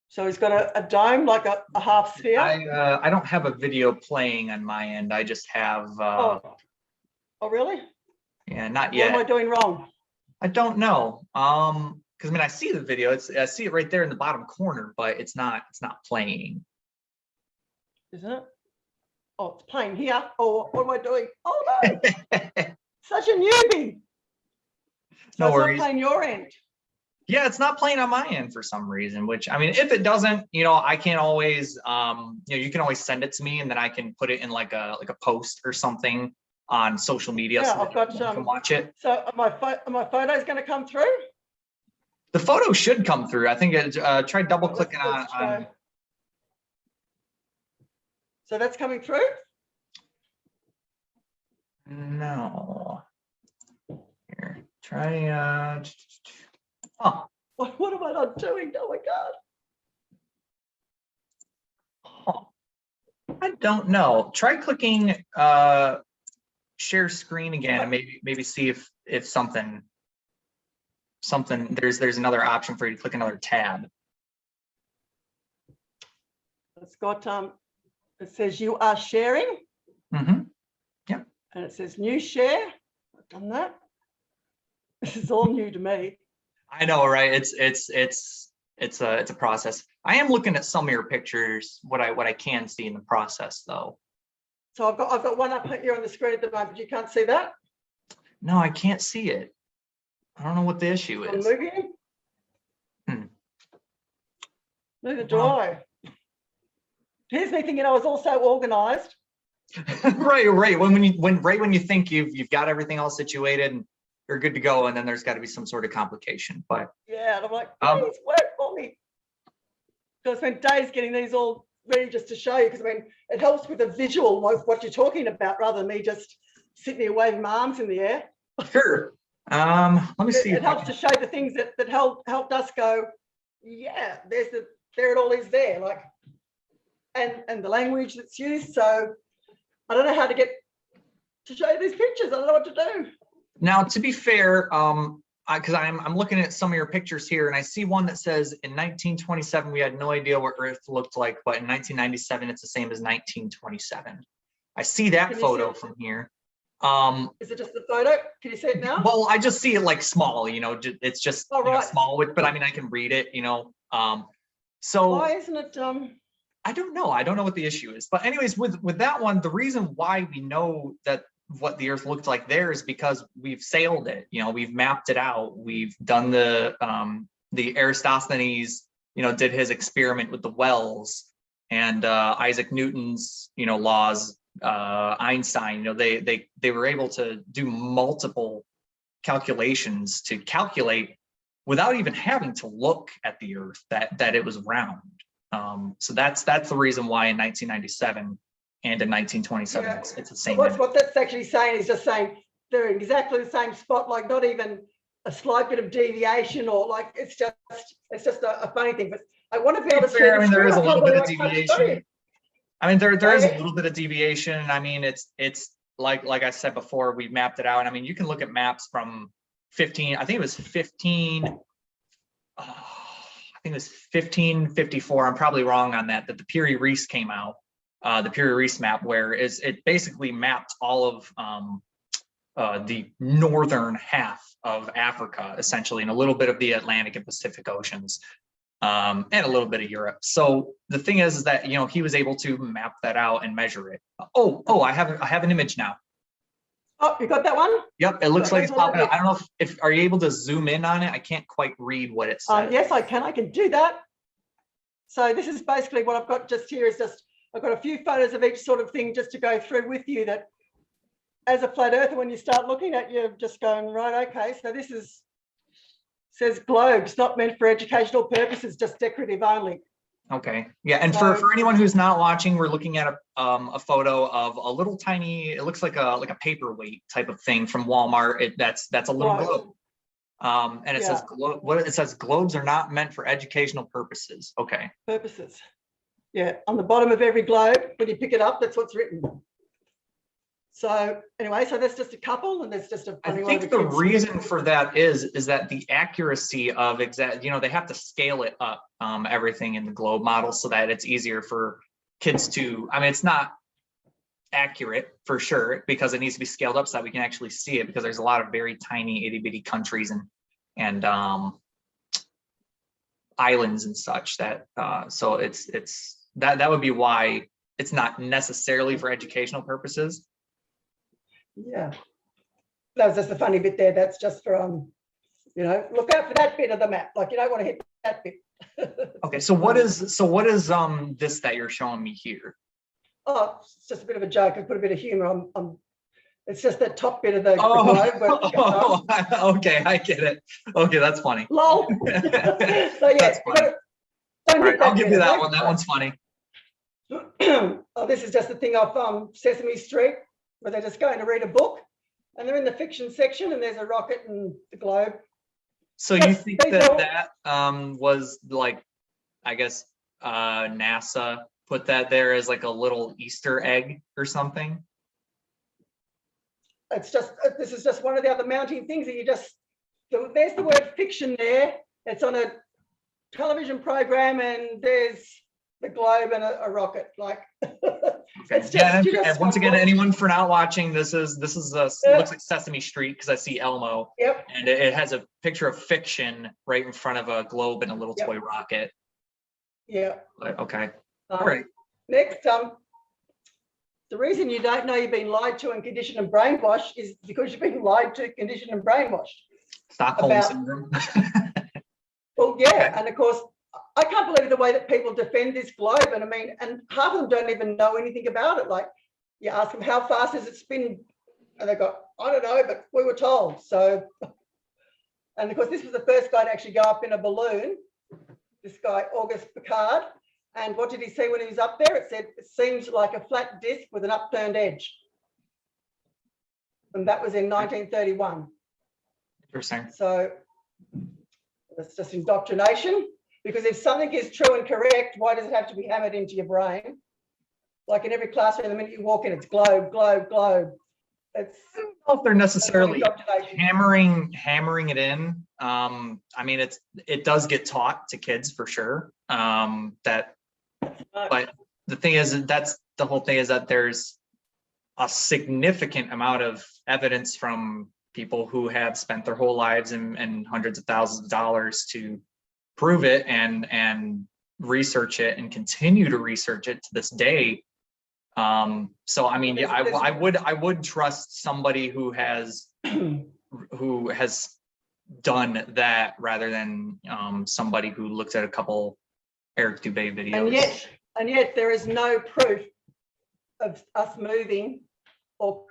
So he's got a dome, like a half sphere. I don't have a video playing on my end. I just have. Oh, really? Yeah, not What yet. am I doing wrong? I don't know. Because I mean, I see the video. I see it right there in the bottom corner, but it's not playing. Isn't it? Oh, it's playing here. Oh, what am I doing? Oh no! Such a newbie. So No it's worries. not playing your end. Yeah, it's not playing on my end for some reason, which, I mean, if it doesn't, you know, I can always, you can always send it to me and then I can put it in like a post or something on social media. Yeah, so I've got you can watch it. So are my photos going to come through? The photo should come through. I think try double clicking on. So that's coming through? No. Here, try, oh. What am I not doing? Oh my God. Oh. I don't know. Try clicking share screen again and maybe see if something there's another option for you to click another tab. It's got it says you are sharing. Mm-hmm. Yep. And it says new share. I've done that. This is all new to me. I know, right? It's a process. I am looking at some of your pictures, what I can see in the process though. So I've got one up here on the screen at the moment. You can't see that? No, I can't see it. I don't know what the issue is. I'm moving. Neither do I. Here's me thinking I was also organized. right. When you think you've got everything all situated and you're good to go, and then there's got to be some sort of complication. But yeah, and I'm like, please work for me. So I spent days getting these all ready just to show you, because I mean, it helps with a visual of what you're talking about rather than me just sitting here waving my arms in the air. Sure. Let me see. It helps to show the things that helped us go, yeah, there it all is there, like, and the language that's used. So I don't know how to get to show you these pictures. I don't know what to do. Now, to be fair, because I'm looking at some of your pictures here, and I see one that says in 1927 we had no idea what Earth looked like, but in 1997 it's the same as 1927. I see that photo from here. Is it just the photo? Can you see it now? Well, I just see it like small, you know, it's just small, but I mean I can read it, you know. So why isn't it? I don't know. I don't know what the issue is, but anyways, with that one, the reason why we know that what the Earth looked like there is because we've sailed it. You know, we've mapped it out. We've done the Eratosthenes, you know, did his experiment with the wells, and Isaac Newton's, you know, laws. Einstein, you know, they were able to do multiple calculations to calculate without even having to look at the Earth that it was round. So that's the reason why in 1997 and in 1927 it's the same. What that's actually saying is just saying they're in exactly the same spot, like not even a slight bit of deviation, or like it's just a funny thing. But I want to be able to see. I mean, there is a little bit of deviation. I mean, there is a little bit of deviation. I mean, it's like I said before, we mapped it out. And I mean, you can look at maps from 1554. I'm probably wrong on that the Piri-Reis came out, the Piri-Reis map, where it basically mapped all of the northern half of Africa, essentially, and a little bit of the Atlantic and Pacific Oceans. And a little bit of Europe. So the thing is that, you know, he was able to map that out and measure it. Oh, I have an image now. Oh, you got that one? Yep, it looks like it's popping up. I don't know if are you able to zoom in on it? I can't quite read what it says. Yes, I can do that. So this is basically what I've got just here is just, I've got a few photos of each sort of thing just to go through with you, that as a flat earther, when you start looking at, you're just going, right, okay, so this says globes, not meant for educational purposes, just decorative only. Okay, yeah, and for anyone who's not watching, we're looking at a photo of a little tiny, it looks like a paperweight type of thing from Walmart. That's a little globe. And it says, it says globes are not meant for educational purposes. Okay. Purposes. Yeah, on the bottom of every globe, when you pick it up, that's what's written. So anyway, so there's just a couple, and there's just a funny I think the reason for that is that the accuracy of exact, they have to scale it up, everything in the globe model so that it's easier for kids to, I mean, it's not accurate for sure because it needs to be scaled up so that we can actually see it, because there's a lot of very tiny itty bitty countries and islands and such that so it's that would be why it's not necessarily for educational purposes. Yeah, that was just the funny bit there. That's just for look out for that bit of the map, like you don't want to hit that bit. Okay, so what is this that you're showing me here? Oh, it's just a bit of a joke. I put a bit of humor on. It's just that top bit of the globe. Okay, I get it. Okay, that's funny. Lol. So yeah, that's funny. All right, I'll give you that one. That one's funny. Oh, this is just the thing off Sesame Street, where they're just going to read a book, and they're in the fiction section, and there's a rocket and the globe. So you think that was like, I guess NASA put that there as like a little Easter egg or something? It's just, this is just one of the other mounting things that you just, there's the word fiction there. It's on a television program, and there's the globe and a rocket. Like, it's just, and once again, anyone for not watching, this is looks like Sesame Street because I see Elmo. Yep. And it has a picture of fiction right in front of a globe and a little toy rocket. Yeah. Okay. All right. Next, the reason you don't know you've been lied to and conditioned and brainwashed is because you've been lied to, conditioned and brainwashed. Stockholm syndrome. Well, yeah, and of course, I can't believe the way that people defend this globe. And I mean, and half of them don't even know anything about it. Like, you ask them, how fast has it spin? And they go, I don't know, but we were told. So, and of course, this was the first guy to actually go up in a balloon, this guy, Auguste Piccard. And what did he see when he was up there? It said, it seems like a flat disc with an upturned edge. And that was in 1931. Interesting. So it's just indoctrination, because if something is true and correct, why does it have to be hammered into your brain? Like in every classroom, the minute you walk in, it's globe, globe, globe. It's, I don't know if they're necessarily hammering it in. I mean, it does get taught to kids for sure. But the thing is, that's the whole thing, is that there's a significant amount of evidence from people who have spent their whole lives and hundreds of thousands of dollars to prove it and research it and continue to research it to this day. So I mean, yeah, I would trust somebody who has done that rather than somebody who looks at a couple Eric Dubé videos. And yet there is no proof of us moving, or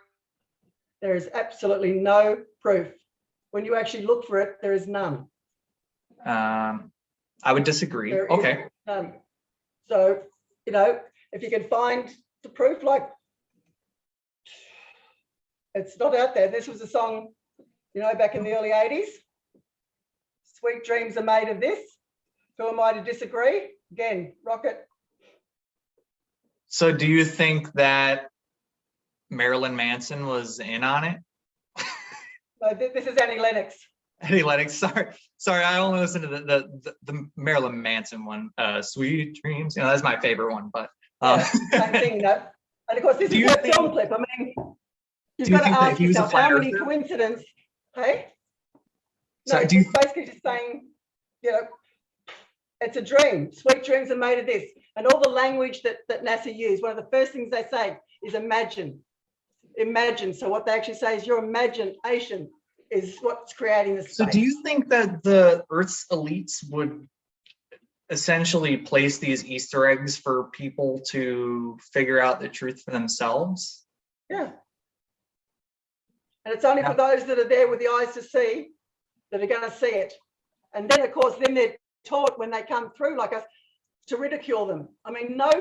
there is absolutely no proof. When you actually look for it, there is none. I would disagree. There okay. is none. So, if you can find the proof, like, it's not out there. This was a song, back in the early 80s. Sweet dreams are made of this. Who am I to disagree? Again, rocket. So do you think that Marilyn Manson was in on it? No, this is Annie Lennox. Annie Lennox, sorry, I only listen to the Marilyn Manson one, Sweet Dreams. That's my favorite one, but same thing, And of course, this is a film clip. I mean, you've got to ask yourself how many coincidences, hey? No, he's basically just saying, it's a dream. Sweet dreams are made of this. And all the language that NASA used, one of the first things they say is imagine. Imagine. So what they actually say is your imagination is what's creating the space. So do you think that the Earth's elites would essentially place these Easter eggs for people to figure out the truth for themselves? Yeah. And it's only for those that are there with the eyes to see that are going to see it. And then, of course, they're taught when they come through like us to ridicule them. I mean, no,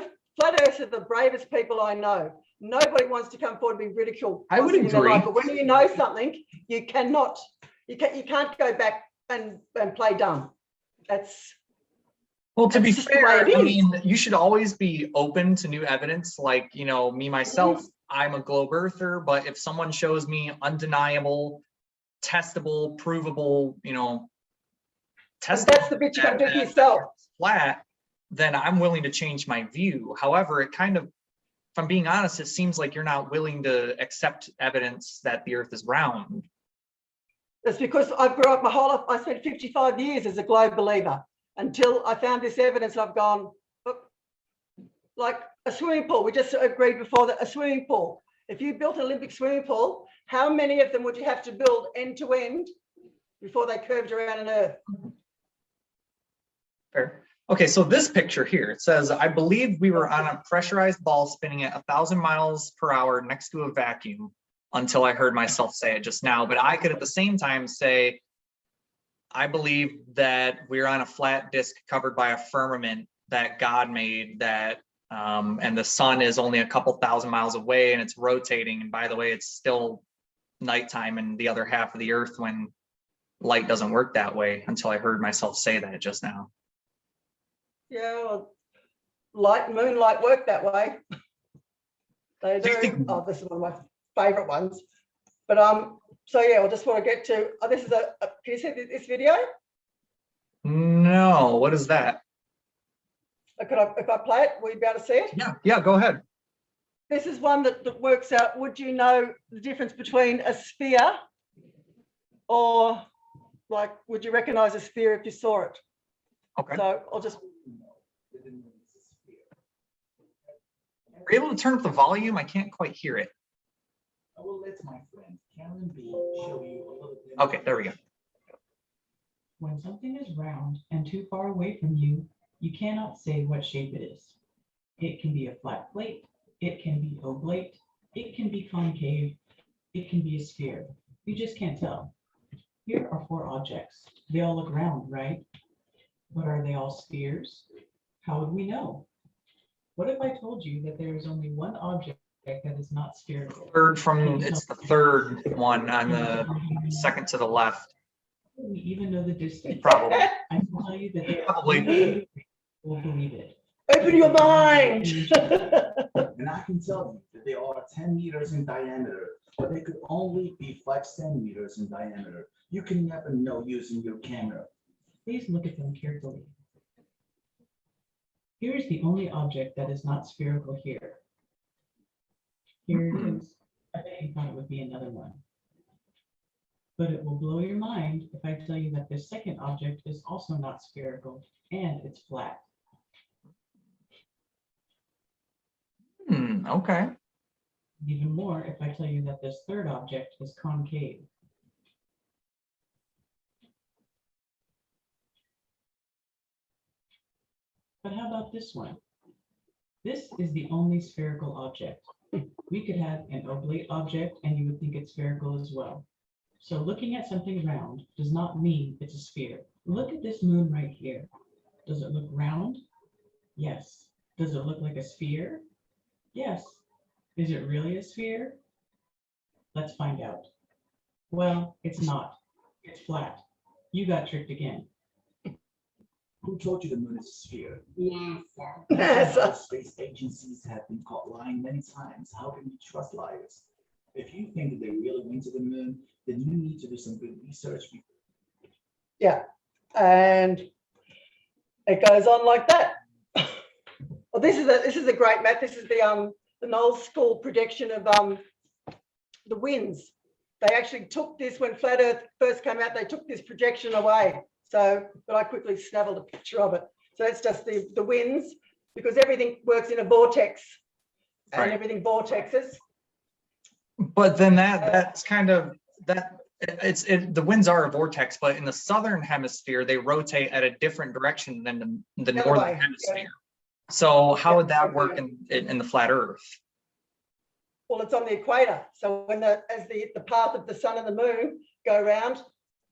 flat earthers are the bravest people I know. Nobody wants to come forward and be ridiculed. I would agree. But when you know something, you cannot You can't go back and play dumb. Well, to be That's just the way fair, it I is. mean, you should always be open to new evidence. Like, you know, me, myself, I'm a globe earther, but if someone shows me undeniable, testable, provable, you know, And testable that's the bit you got to do for that yourself. it's flat, then I'm willing to change my view. However, it kind of, if I'm being honest, it seems like you're not willing to accept evidence that the earth is round. That's because I grew up my whole life. I spent 55 years as a globe believer until I found this evidence. I've gone, like a swimming pool. We just agreed before that a swimming pool. If you built an Olympic swimming pool, how many of them would you have to build end to end before they curved around an earth? Fair. Okay, so this picture here, it says, I believe we were on a pressurized ball spinning at 1,000 miles per hour next to a vacuum until I heard myself say it just now. But I could at the same time say, I believe that we're on a flat disk covered by a firmament that God made, that and the sun is only a couple thousand miles away and it's rotating. And by the way, it's still nighttime in the other half of the earth when light doesn't work that way, until I heard myself say that just now. Yeah, well, light and moonlight work that way. They Do you do. think- Oh, this is one of my favorite ones. But so yeah, I just want to get to, this is can you see this video? No, what is that? If I play it, will you be able to see it? Yeah, go ahead. This is one that works out, would you know the difference between a sphere or, like, would you recognize a sphere if you saw it? Okay. So I'll just. Are you able to turn up the volume? I can't quite hear it. I will let my friend Karen B show you a little bit. Okay, there we go. When something is round and too far away from you, you cannot say what shape it is. It can be a flat plate, it can be oblate, it can be concave, it can be a sphere. You just can't tell. Here are 4 objects. They all look round, right? But are they all spheres? How would we know? What if I told you that there is only one object that is not spherical? It's the third one on the second to the left. We even know the distance. Probably. I can tell you that they Probably. will believe it. Open your mind. And I can tell you that they are 10 meters in diameter, but they could only be 5 centimeters in diameter. You can never know using your camera. Please look at them carefully. Here is the only object that is not spherical here. Here it is. I bet you thought it would be another one. But it will blow your mind if I tell you that this second object is also not spherical and it's flat. Okay. Even more if I tell you that this third object is concave. But how about this one? This is the only spherical object. We could have an oblate object and you would think it's spherical as well. So looking at something round does not mean it's a sphere. Look at this moon right here. Does it look round? Yes. Does it look like a sphere? Yes. Is it really a sphere? Let's find out. Well, it's not. It's flat. You got tricked again. Who told you the moon is a sphere? NASA. Space agencies have been caught lying many times. How can you trust liars? If you think that they really went to the moon, then you need to do some good research. Yeah, and it goes on like that. Well, this is a great map. This is the Knowles School prediction of the winds. They actually took this when Flat Earth first came out. They took this projection away. So, but I quickly snaffled a picture of it. So it's just the winds, because everything works in a vortex, and Right. everything vortexes. But then that's kind of that. The winds are a vortex, but in the southern hemisphere they rotate at a different direction than the The other northern way, hemisphere. yeah. So how Yeah, would that okay. work in the flat Earth? Well, it's on the equator. So when as the path of the sun and the moon go around,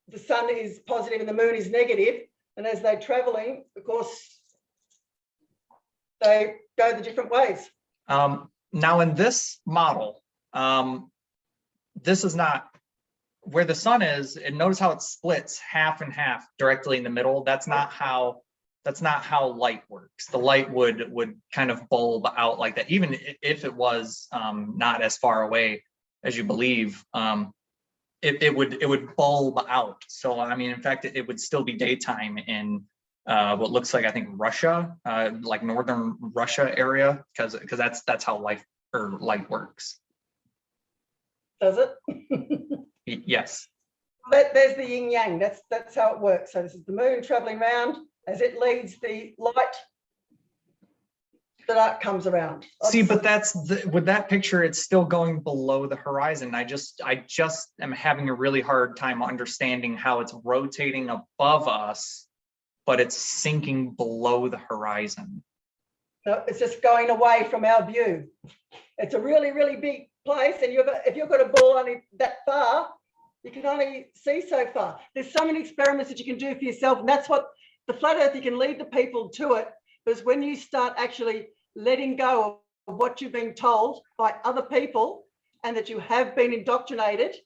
the sun is positive and the moon is negative. And as they're traveling, of course, they go the different ways. Now in this model, this is not where the sun is, and notice how it splits half and half directly in the middle. That's not how light works. The light would kind of bulb out like that, even if it was not as far away as you believe. It would bulb out. So I mean, in fact, it would still be daytime in what looks like, I think, Russia, like northern Russia area, because that's how light works. Does it? Yes. There's the yin yang. That's how it works. So this is the moon traveling around. As it leads the light, the dark comes around. See, but with that picture, it's still going below the horizon. I just am having a really hard time understanding how it's rotating above us, but it's sinking below the horizon. No, it's just going away from our view. It's a really, really big place, and if you've got a ball only that far, you can only see so far. There's so many experiments that you can do for yourself, and that's what the flat earth, you can lead the people to it, because when you start actually letting go of what you've been told by other people, and that you have been indoctrinated,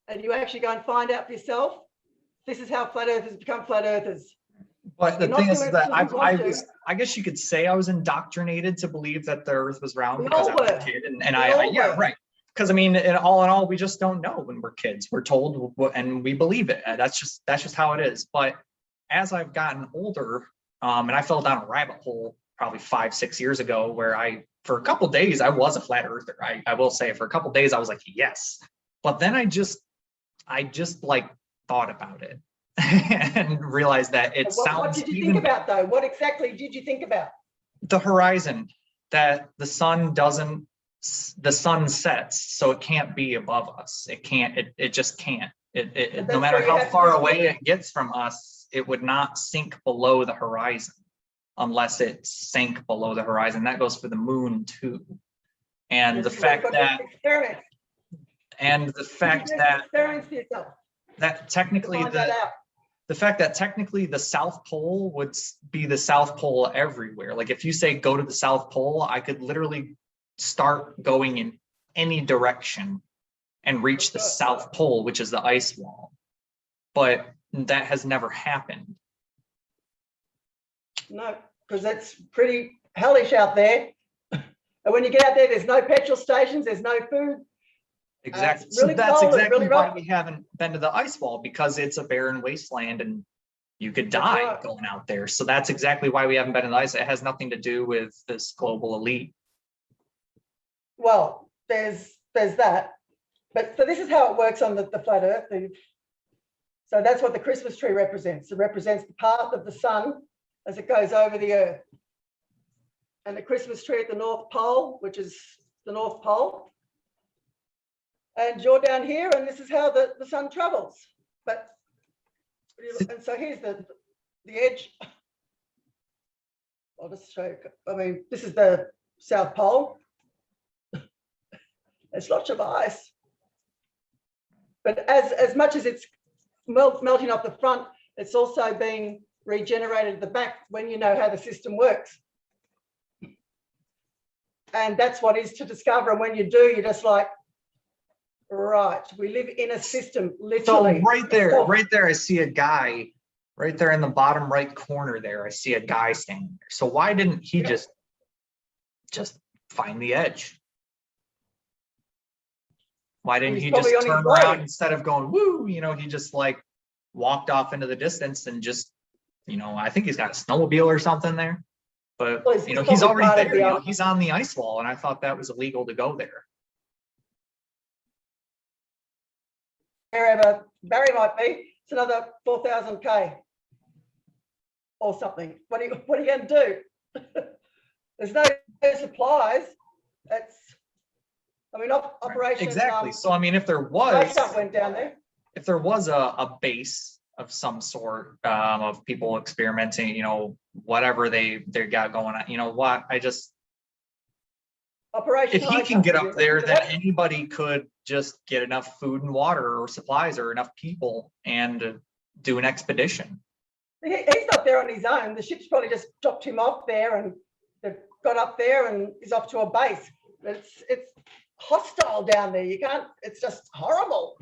and you actually go and find out for yourself, this is how flat earthers become flat earthers. But the thing is that I guess you could say I was indoctrinated to believe that the earth was round because I was a kid, and yeah, right. Because I mean, in all, we just don't know when we're kids. We're told and we believe it. That's just how it is. But as I've gotten older, and I fell down a rabbit hole probably 5-6 years ago, where for a couple of days I was a flat earther. I will say, for a couple of days I was like, yes. But then I just like thought about it and realized that it sounds. What did you think about though? What exactly did you think about? The horizon, that the sun sets, so it can't be above us. It can't. It just can't. No matter how far away it gets from us, it would not sink below the horizon unless it sank below the horizon. That goes for the moon too. And the fact that technically the fact that technically the South Pole would be the South Pole everywhere. Like if you say go to the South Pole, I could literally start going in any direction and reach the South Pole, which is the ice wall. But that has never happened. No, because that's pretty hellish out there. And when you get out there, there's no petrol stations, there's no food. Exactly. Really so that's cold, exactly really why rough. we haven't been to the ice wall, because it's a barren wasteland and you could die right. going out there. So that's exactly why we haven't been to the ice. It has nothing to do with this global elite. Well, there's that. But so this is how it works on the flat earth. So that's what the Christmas tree represents. It represents the path of the sun as it goes over the earth. And the Christmas tree at the North Pole, which is the North Pole. And you're down here, and this is how the sun travels. But and so here's the edge. I'll just show you. I mean, this is the South Pole. There's lots of ice. But as much as it's melting off the front, it's also being regenerated at the back when you know how the system works. And that's what is to discover. And when you do, you're just like, right, we live in a system, literally. So right there, I see a guy right there in the bottom right corner there. I see a guy standing there. So why didn't he just find the edge? Why didn't he just turn around instead of going, woo, he just like walked off into the distance and just, I think he's got a snowmobile or something there. But, he's already there, he's on the ice wall, and I thought that was illegal to go there. Wherever Barry might be, it's another 4,000 K or something. What are you going to do? There's no supplies. Operation. Exactly. So I mean, if there was went down there. If there was a base of some sort of people experimenting, whatever they got going on, Operation. If he can get up there, then anybody could just get enough food and water or supplies or enough people and do an expedition. He's not there on his own. The ship's probably just dropped him off there, and they've got up there and he's off to a base. It's hostile down there. You can't. It's just horrible.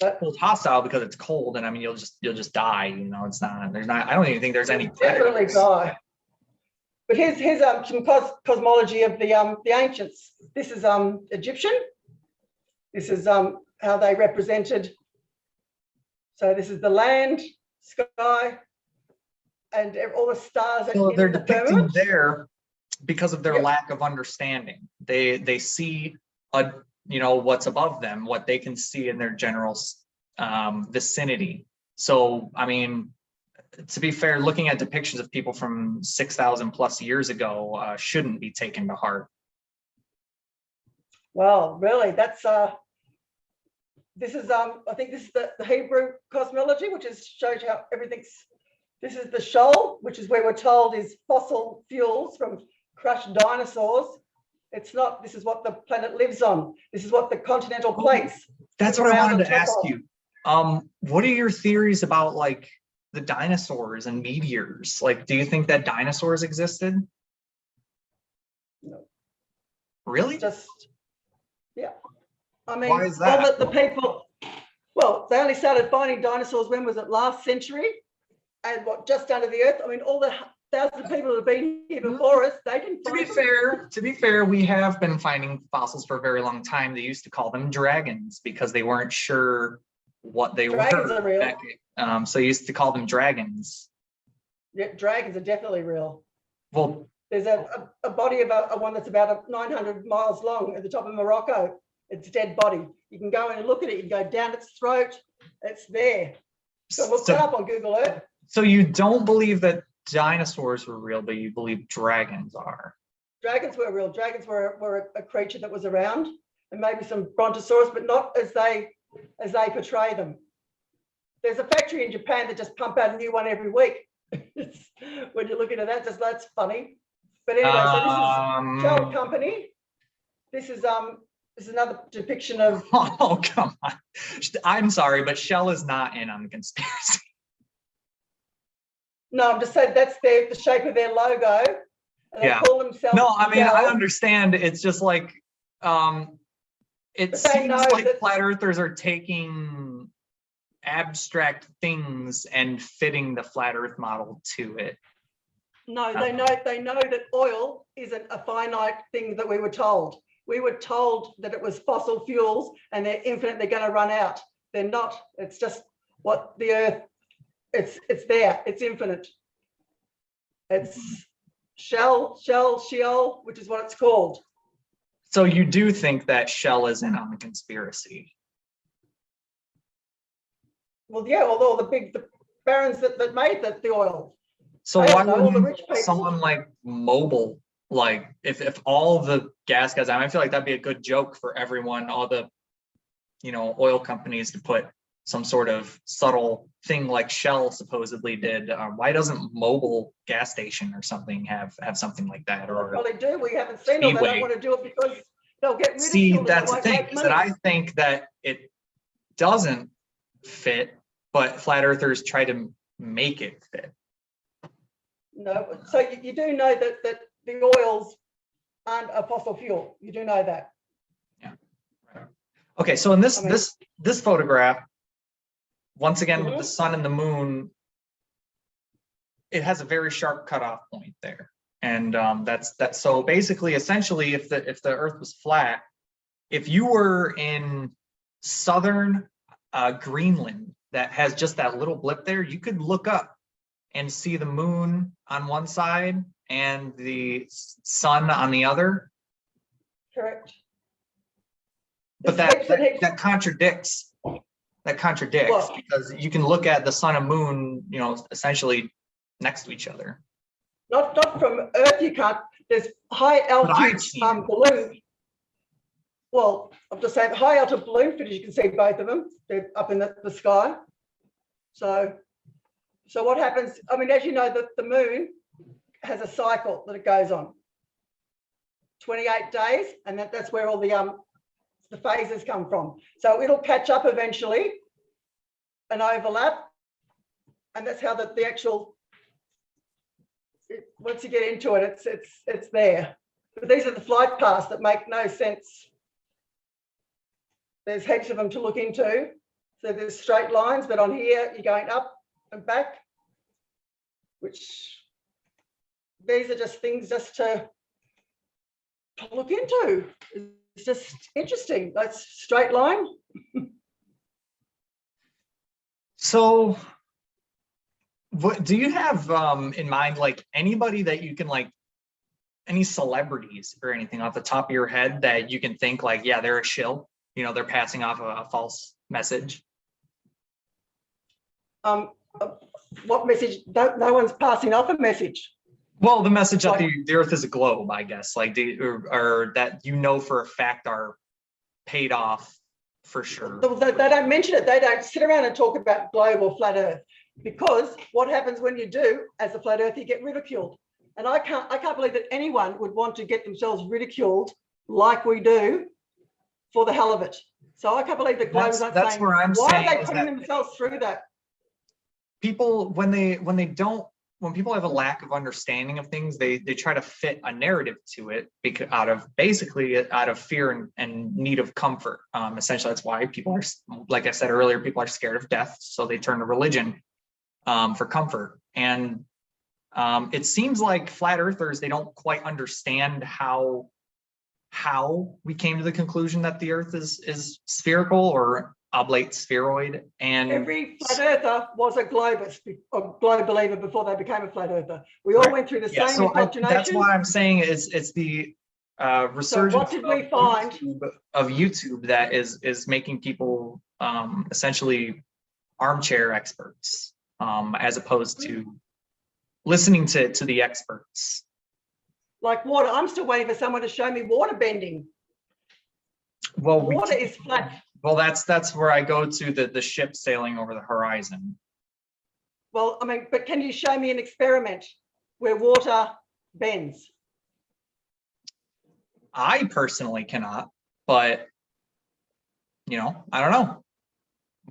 But Well, it's hostile because it's cold, and I mean, you'll just die. You know, it's not. There's not. I don't even think there's any definitely predators. die. But here's some cosmology of the ancients. This is Egyptian. This is how they represented. So this is the land, sky, and all the stars. So in they're the depicting firmament. there because of their Yep. lack of understanding. They see what's above them, what they can see in their general vicinity. So I mean, to be fair, looking at depictions of people from 6,000 plus years ago shouldn't be taken to heart. Well, really, that's this is I think this is the Hebrew cosmology, which shows how everything's. This is the shoal, which is where we're told is fossil fuels from crushed dinosaurs. It's not. This is what the planet lives on. This is what the continental plates. That's what I around wanted on to top ask of. you. What are your theories about like the dinosaurs and meteors? Like, do you think that dinosaurs existed? No. Really? Just, yeah. I mean, Why is that? all the people. Well, they only started finding dinosaurs. When was it? Last century, and what just under the earth. I mean, all the thousands of people that have been here before us, they didn't To find be fair, we have been finding fossils for a very long time. They used to call them dragons because they weren't sure what they Dragons were. are real. So you used to call them dragons. Yeah, dragons are definitely real. Well, There's a body of a one that's about 900 miles long at the top of Morocco. It's a dead body. You can go in and look at it. You can go down its throat. It's there. So look that up on Google Earth. so you don't believe that dinosaurs were real, but you believe dragons are. Dragons were real. Dragons were a creature that was around, and maybe some brontosaurus, but not as they portray them. There's a factory in Japan that just pump out a new one every week. When you're looking at that, that's funny. But anyway, so this is Shell Company. This is another depiction of. Oh, come on. I'm sorry, but Shell is not in on the conspiracy. No, I'm just saying that's the shape of their logo. And Yeah. they call themselves. No, I mean, I Shell. understand. It's just like, it But they seems know like that- flat earthers are taking abstract things and fitting the flat earth model to it. No, they know that oil isn't a finite thing that we were told. We were told that it was fossil fuels and they're infinite, they're going to run out. They're not. It's just what the earth, it's there, it's infinite. It's Sheol, which is what it's called. So you do think that Shell is in on the conspiracy? Well, yeah, although the barons that made the oil. So I why don't know, all the wouldn't rich people. someone like Mobil, like if all the gas guys, I feel like that'd be a good joke for everyone, all the, oil companies to put some sort of subtle thing like Shell supposedly did. Why doesn't Mobil gas station or something have something like that? Or Well, they do. We haven't seen it. They Speedway. don't want to do it because they'll get ridiculed. see, and that's they the won't thing, make is that money. I think that it doesn't fit, but flat earthers try to make it fit. No, so you do know that the oils aren't a fossil fuel. You do know that. Okay, so in this I mean- this photograph, once again with Mhm. the sun and the moon, it has a very sharp cutoff point there, and that's so basically, essentially, if the Earth was flat, if you were in southern Greenland that has just that little blip there, you could look up and see the moon on one side and the sun on the other. Correct. But There's heaps and heaps- that contradicts. That contradicts Well- because you can look at the sun and moon, essentially next to each other. Not from Earth, you can't. There's high I've altitude seen it. balloon. Well, I'm just saying high altitude balloon footage, you can see both of them. They're up in the sky. So what happens? I mean, as you know, the moon has a cycle that it goes on. 28 days, and that's where all the phases come from. So it'll catch up eventually and overlap, and that's how the actual. Once you get into it, it's there. But these are the flight paths that make no sense. There's heaps of them to look into. So there's straight lines, but on here you're going up and back, which these are just things just to look into. It's just interesting. That's straight line. So what do you have in mind, like anybody that you can like, any celebrities or anything off the top of your head that you can think like, yeah, they're a shill, you know, they're passing off a false message? What message? No one's passing off a message. Well, the message that Like- the earth is a globe, I guess, like or that you know for a fact are paid off for sure. They don't mention it. They don't sit around and talk about globe or flat earth, because what happens when you do, as a flat earth, you get ridiculed. And I can't believe that anyone would want to get themselves ridiculed like we do for the hell of it. So I can't believe that globes aren't That's saying, where I'm why saying are they is putting that themselves through that? people, when people have a lack of understanding of things, they try to fit a narrative to it because out of fear and need of comfort. Essentially, that's why people are, like I said earlier, people are scared of death, so they turn to religion for comfort. And it seems like flat earthers, they don't quite understand how we came to the conclusion that the earth is spherical or oblate spheroid. And Every flat earther was a globist, a globe believer before they became a flat earther. We all Right. went through the yeah, same so indoctrination. that's why I'm saying it's the resurgence what did we find? of YouTube that is making people essentially armchair experts as opposed to listening to the experts. Like water, I'm still waiting for someone to show me water bending. Well, Water is flat. well, that's where I go to the ship sailing over the horizon. Well, I mean, but can you show me an experiment where water bends? I personally cannot, but you know, I don't know.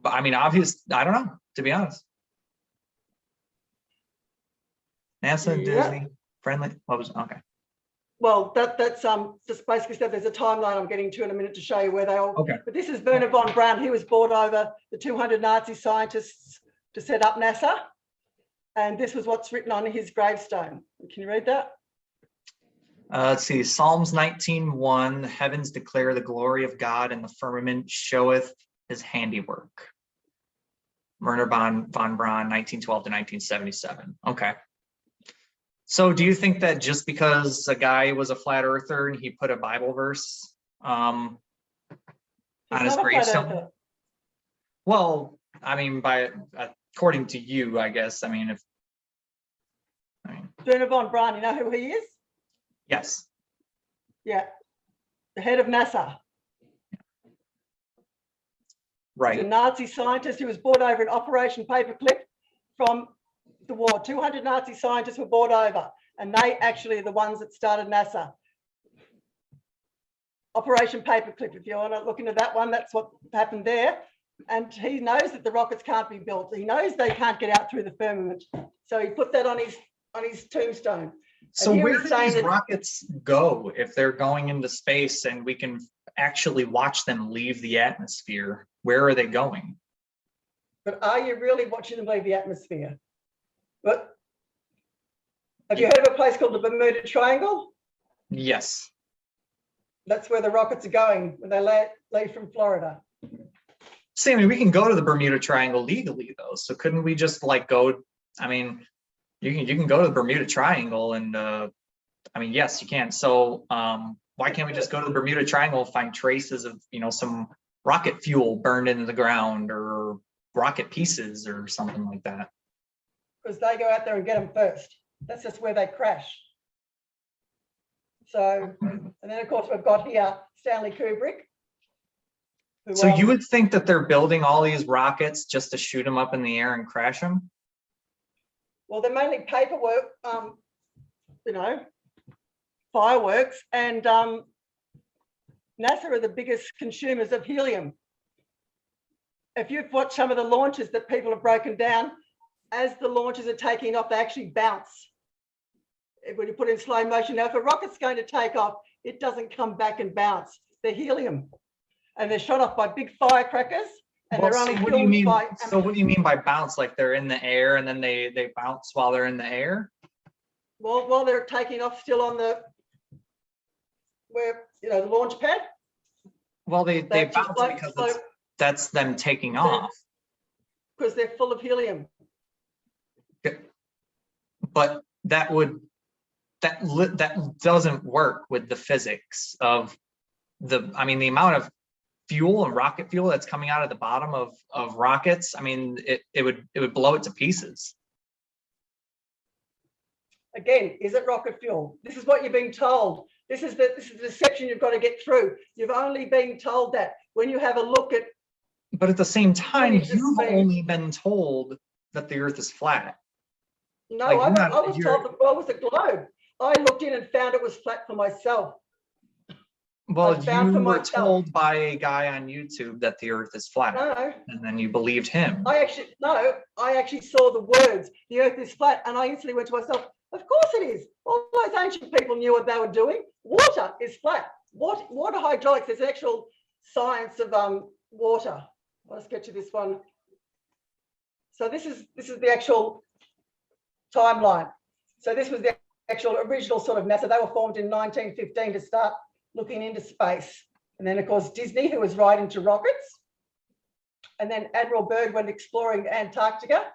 But I mean, I don't know, to be honest. NASA and Yeah. Disney friendly. What was okay? Well, that's just basically said there's a timeline I'm getting to in a minute to show you where they all. Okay. But this is Werner von Braun. He was brought over the 200 Nazi scientists to set up NASA, and this was what's written on his gravestone. Can you read that? Let's see. Psalms 19:1. The heavens declare the glory of God, and the firmament showeth his handiwork. Werner von Braun, 1912 to 1977. Okay. So do you think that just because a guy was a flat earther and he put a Bible verse on He's his not a flat gravestone? earther. Well, I mean, according to you, I guess. I mean, Werner von Braun, you know who he is? yes. Yeah, the head of NASA. Right. The Nazi scientist who was brought over in Operation Paperclip from the war. 200 Nazi scientists were brought over, and they actually are the ones that started NASA. Operation Paperclip, if you want to look into that one, that's what happened there. And he knows that the rockets can't be built. He knows they can't get out through the firmament. So he put that on his tombstone. So here where he's do saying these that- rockets go if they're going into space and we can actually watch them leave the atmosphere? Where are they going? But are you really watching them leave the atmosphere? But have you heard of a place called the Bermuda Triangle? Yes. That's where the rockets are going when they leave from Florida. Sammy, we can go to the Bermuda Triangle legally though. So couldn't we just like go? I mean, you can go to the Bermuda Triangle and I mean, yes, you can. So why can't we just go to the Bermuda Triangle and find traces of, you know, some rocket fuel burned into the ground or rocket pieces or something like that? Because they go out there and get them first. That's just where they crash. So, and then of course we've got here Stanley Kubrick. who, So you would think that they're building all these rockets just to shoot them up in the air and crash them? well, they're mainly paperwork, you know, fireworks, and NASA are the biggest consumers of helium. If you've watched some of the launches that people have broken down, as the launches are taking off, they actually bounce. When you put it in slow motion, now if a rocket's going to take off, it doesn't come back and bounce. They're helium, and they're shot off by big firecrackers And Well, they're so only what do you filmed mean? by. So what do you mean by bounce? Like they're in the air and then they bounce while they're in the air? Well, while they're taking off still on the, where, you know, the launch pad. Well, they They just bounce because that's them taking off. Because they're full of helium. But that doesn't work with the physics of the amount of fuel and rocket fuel that's coming out of the bottom of rockets. I mean, it would blow it to pieces. Again, is it rocket fuel? This is what you're being told. This is the deception you've got to get through. You've only been told that. When you have a look at. But at the same time, Let me just you've say- only been told that the Earth is flat. No, Like, I was told the world was a globe. I looked in and found it was flat for myself. Well, I found you for were myself. told by a guy on YouTube that the Earth is flat, No, and then you believed him. I actually saw the words, the earth is flat, and I instantly went to myself, of course it is. All those ancient people knew what they were doing. Water is flat. Water hydraulics, there's an actual science of water. Let's get to this one. So this is the actual timeline. So this was the actual original sort of NASA. They were formed in 1915 to start looking into space. And then, of course, Disney, who was right into rockets. And then Admiral Byrd went exploring Antarctica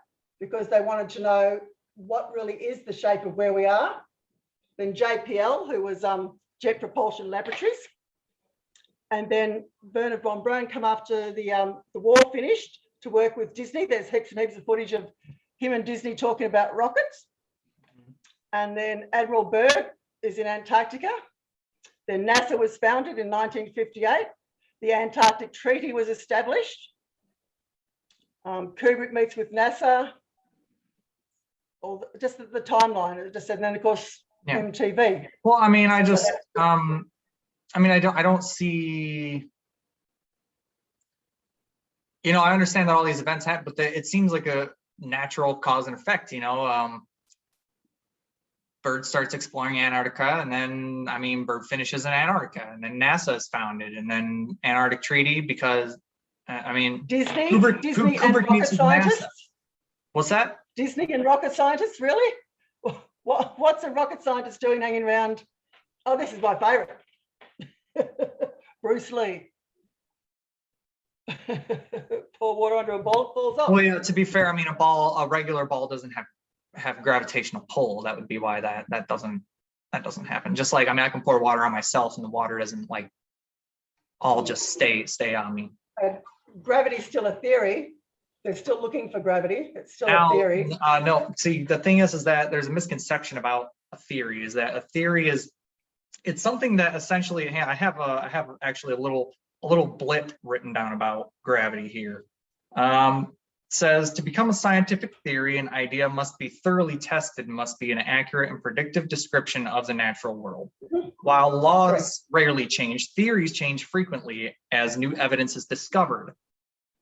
because they wanted to know what really is the shape of where we are. Then JPL, who was Jet Propulsion Laboratories. And then Bernard von Braun come after the war finished to work with Disney. There's heaps and heaps of footage of him and Disney talking about rockets. And then Admiral Byrd is in Antarctica. Then NASA was founded in 1958. The Antarctic Treaty was established. Kubrick meets with NASA. Or just the timeline. Just and then of course Yeah. MTV. Well, I mean, I don't see. You know, I understand that all these events happen, but it seems like a natural cause and effect. You know, Byrd starts exploring Antarctica, and then Byrd finishes in Antarctica, and then NASA is founded, and then Antarctic Treaty because Disney Kubrick and rocket meets with NASA. scientists. What's that? Disney and rocket scientists, really? What's a rocket scientist doing hanging around? Oh, this is my favorite. Bruce Lee. Pour water under a ball, it falls off. Well, yeah, to be fair, a regular ball doesn't have gravitational pull. That would be why that doesn't happen. Just like, I can pour water on myself and the water doesn't like all just stay on me. Gravity's still a theory. They're still looking for gravity. It's still a theory. No, see, the thing is that there's a misconception about a theory. Is that a theory it's something that essentially, I have actually a little blip written down about gravity here. Says to become a scientific theory, an idea must be thoroughly tested and must be an accurate and predictive description of the natural world. While laws rarely change, theories change frequently as new evidence is discovered.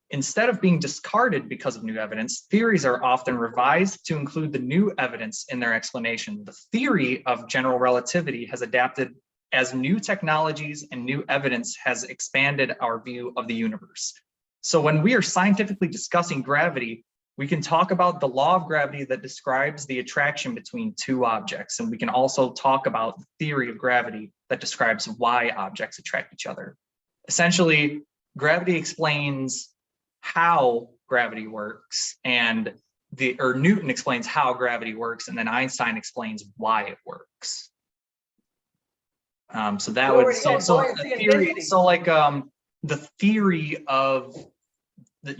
Instead of being discarded because of new evidence, theories are often revised to include the new evidence in their explanation. The theory of general relativity has adapted as new technologies and new evidence has expanded our view of the universe. So when we are scientifically discussing gravity, we can talk about the law of gravity that describes the attraction between two objects. And we can also talk about the theory of gravity that describes why objects attract each other. Essentially, gravity explains how gravity works, and Newton explains how gravity works, and then Einstein explains why it works. So that would the theory. So like the theory of the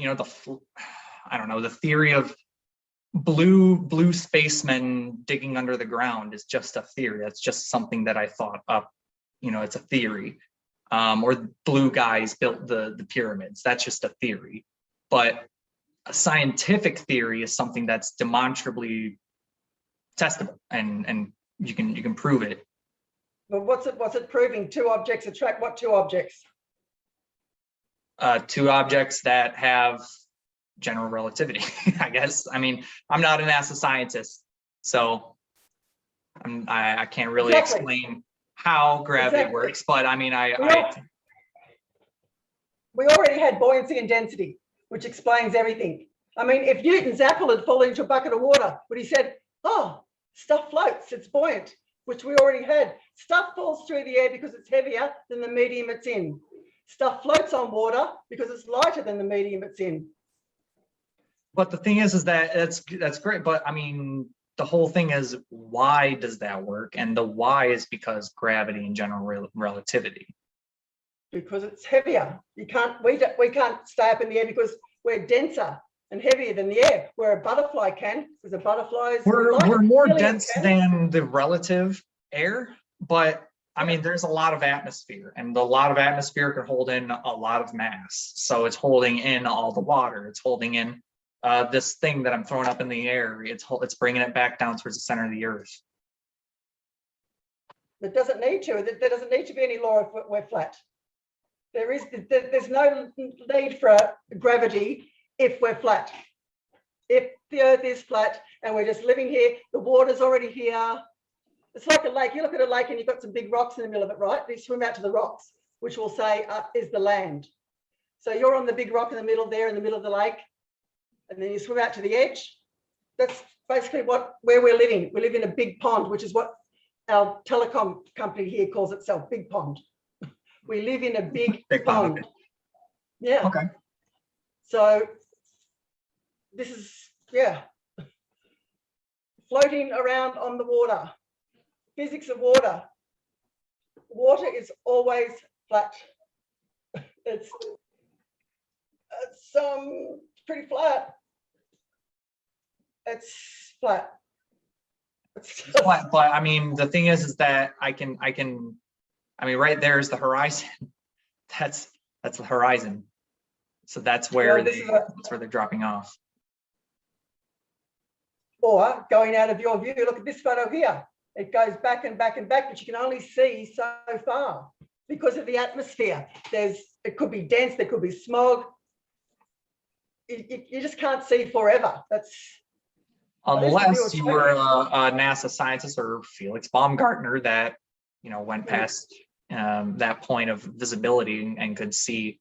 theory of blue spacemen digging under the ground is just a theory. That's just something that I thought up. It's a theory. Or blue guys built the pyramids. That's just a theory. But a scientific theory is something that's demonstrably testable, and you can prove it. But what's it proving? Two objects attract what two objects? Two objects that have general relativity, I guess. I'm not a NASA scientist, so I can't really explain how gravity works, but we already had buoyancy and density. which explains everything. I mean, if Newton's apple had fallen into a bucket of water, would he said, oh, stuff floats, it's buoyant, which we already had. Stuff falls through the air because it's heavier than the medium it's in. Stuff floats on water because it's lighter than the medium it's in. But the thing is that that's great. But I mean, the whole thing is, why does that work? And the why is because gravity and general relativity. Because it's heavier. We can't stay up in the air because we're denser and heavier than the air, where a butterfly can, because a butterfly is We're more helium dense can. than the relative air, but I mean, there's a lot of atmosphere, and a lot of atmosphere can hold in a lot of mass. So it's holding in all the water. It's holding in this thing that I'm throwing up in the air. It's bringing it back down towards the center of the earth. It doesn't need to. There doesn't need to be any law if we're flat. There's no need for gravity if we're flat. If the earth is flat and we're just living here, the water's already here. It's like a lake. You look at a lake and you've got some big rocks in the middle of it, right? You swim out to the rocks, which will say is the land. So you're on the big rock in the middle there, in the middle of the lake, and then you swim out to the edge. That's basically where we're living. We live in a big pond, which is what our telecom company here calls itself, big pond. We live in a big pond. Okay. Yeah. Okay. So this is, yeah, floating around on the water. Physics of water. Water is always flat. It's pretty flat. It's flat. It's flat, but I mean, the thing is that I mean, right there is the horizon. That's the horizon. So that's where that's where they're dropping off. Or going out of your view, look at this photo here. It goes back and back and back, but you can only see so far because of the atmosphere. It could be dense, there could be smog. You just can't see forever. Unless you were a NASA scientist or Felix Baumgartner that, you know, went past that point of visibility and could see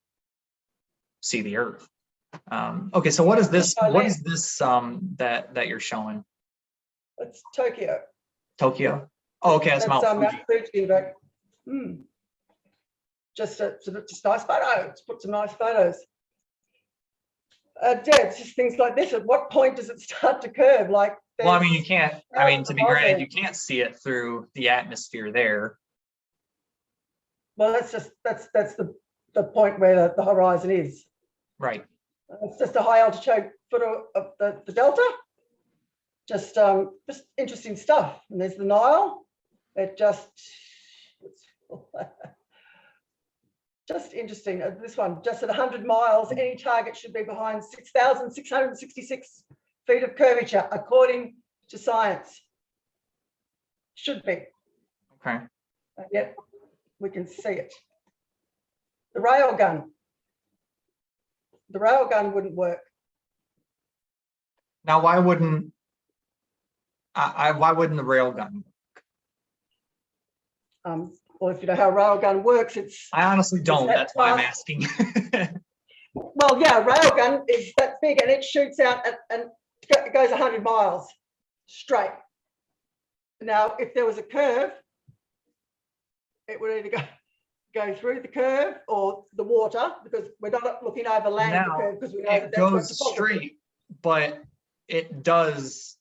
the Earth. Okay, so what is this? What is this that you're showing? It's Tokyo. Tokyo. Oh, okay, that's Mount Fuji. Just nice photo. Let's put some nice photos. Yeah, it's just things like this. At what point does it start to curve? Like, well, I mean, you can't. I mean, to be granted, you can't see it through the atmosphere there. Well, that's the point where the horizon is. Right. It's just a high altitude foot of the delta. Just interesting stuff. And there's the Nile. Just interesting. This one, just at 100 miles, any target should be behind 6,666 feet of curvature, according to science. Should be. Okay. Yep, we can see it. The rail gun. The rail gun wouldn't work. Now, why wouldn't the rail gun work? Well, if you know how a rail gun works, I honestly don't. That's why I'm asking. Well, yeah, a rail gun is that big and it shoots out and it goes 100 miles straight. Now, if there was a curve, it would either go through the curve or the water, because we're not looking over land. Now, the curve, because we know it goes straight, but it does.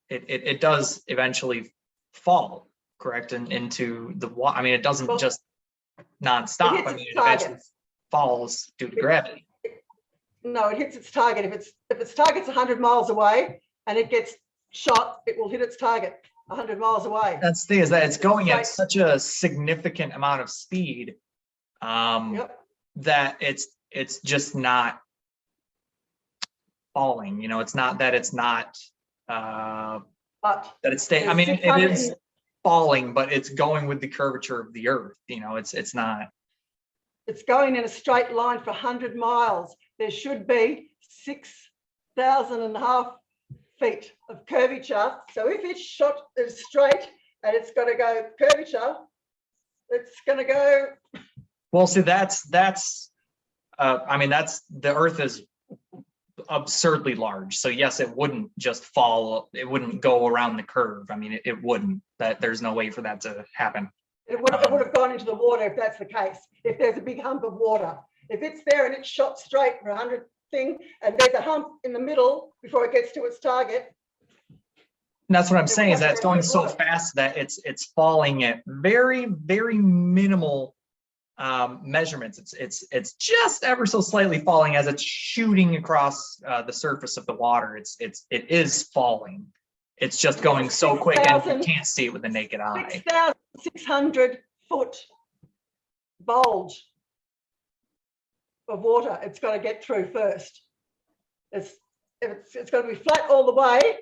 It does eventually fall, correct, into the water. I mean, it doesn't just nonstop. I mean, it eventually falls due to gravity. No, it hits its target. If its target's 100 miles away and it gets shot, it will hit its target 100 miles away. That's the thing, is that it's going at such a significant amount of speed that it's just not falling. You know, it's not that it's not but that it's staying. I mean, it is falling, but it's going with the curvature of the Earth. You know, it's not. It's going in a straight line for 100 miles. There should be 6,500 feet of curvature. So if it's shot straight and it's got to go curvature, it's going to go. Well, see, that's I mean, the Earth is absurdly large. So yes, it wouldn't just fall. It wouldn't go around the curve. I mean, it wouldn't. There's no way for that to happen. It would have gone into the water if that's the case. If there's a big hump of water, if it's there and it's shot straight for 100 thing, and there's a hump in the middle before it gets to its target. And that's what I'm saying, is that it's going so fast that it's falling at very, very minimal measurements. It's just ever so slightly falling as it's shooting across the surface of the water. It is falling. It's just going so quick and you can't see it with the naked eye. 6,600 foot bulge of water it's got to get through first. It's got to be flat all the way,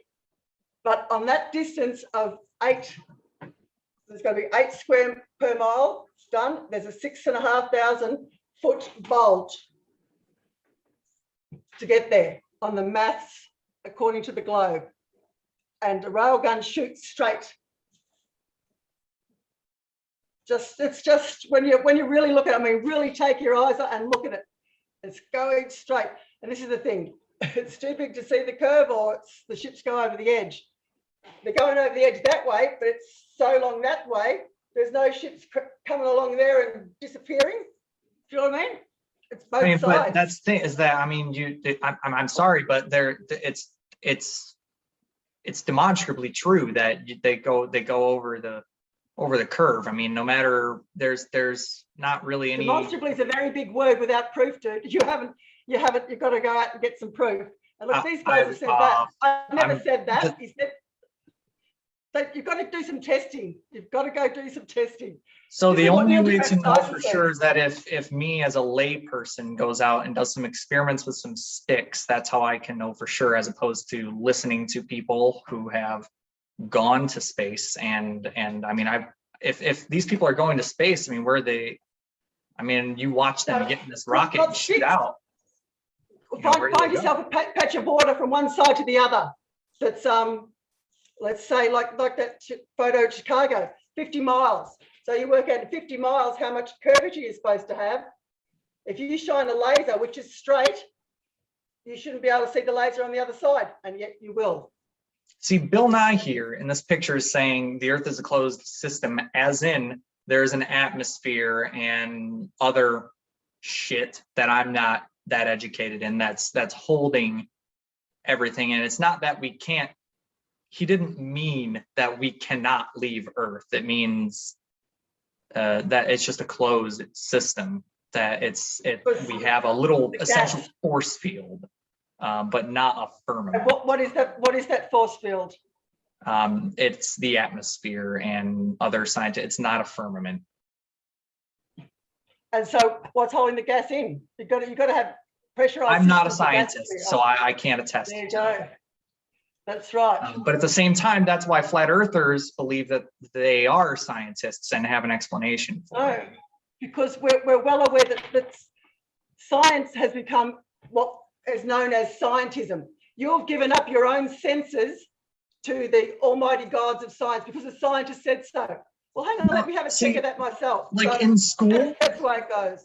but on that distance of 8, there's going to be 8 square per mile. It's done. There's a 6,500 foot bulge to get there on the maths according to the globe, and the railgun shoots straight. It's just when you really look at it, I mean, really take your eyes out and look at it. It's going straight. And this is the thing. It's too big to see the curve, or the ships go over the edge. They're going over the edge that way, but it's so long that way. There's no ships coming along there and disappearing. Do you know what I mean? It's both sides. But that's the thing, is that, I mean, I'm sorry, but it's demonstrably true that they go over the curve. I mean, no matter, there's not really any. Demonstrably is a very big word without proof, dude. You've got to go out and get some proof. And look, these guys have said that. I never said that. He said that you've got to do some testing. You've got to go do some testing. So the only way to know for sure is that if me as a lay person goes out and does some experiments with some sticks, that's how I can know for sure, as opposed to listening to people who have gone to space. And I mean, if these people are going to space, I mean, you watch them get in this rocket and shoot out. Find yourself a patch of water from one side to the other. That's let's say like that photo of Chicago, 50 miles. So you work out at 50 miles how much curvature you're supposed to have. If you shine a laser which is straight, you shouldn't be able to see the laser on the other side, and yet you will. See, Bill Nye here in this picture is saying the Earth is a closed system, as in there's an atmosphere and other shit that I'm not that educated in that's holding everything. And it's not that we can't, he didn't mean that we cannot leave Earth. It means that it's just a closed system, that we have a little essential force field, but not a firmament. What is that force field? It's the atmosphere and other scientists. It's not a firmament. And so what's holding the gas in? You've got to have pressurized. I'm not a scientist, so I can't attest. There you go. That's right. But at the same time, that's why flat earthers believe that they are scientists and have an explanation for it. Because we're well aware that science has become what is known as scientism. You've given up your own senses to the almighty gods of science because the scientist said so. Well, hang on, let me have a check of that myself. Like in school, that's the way it goes.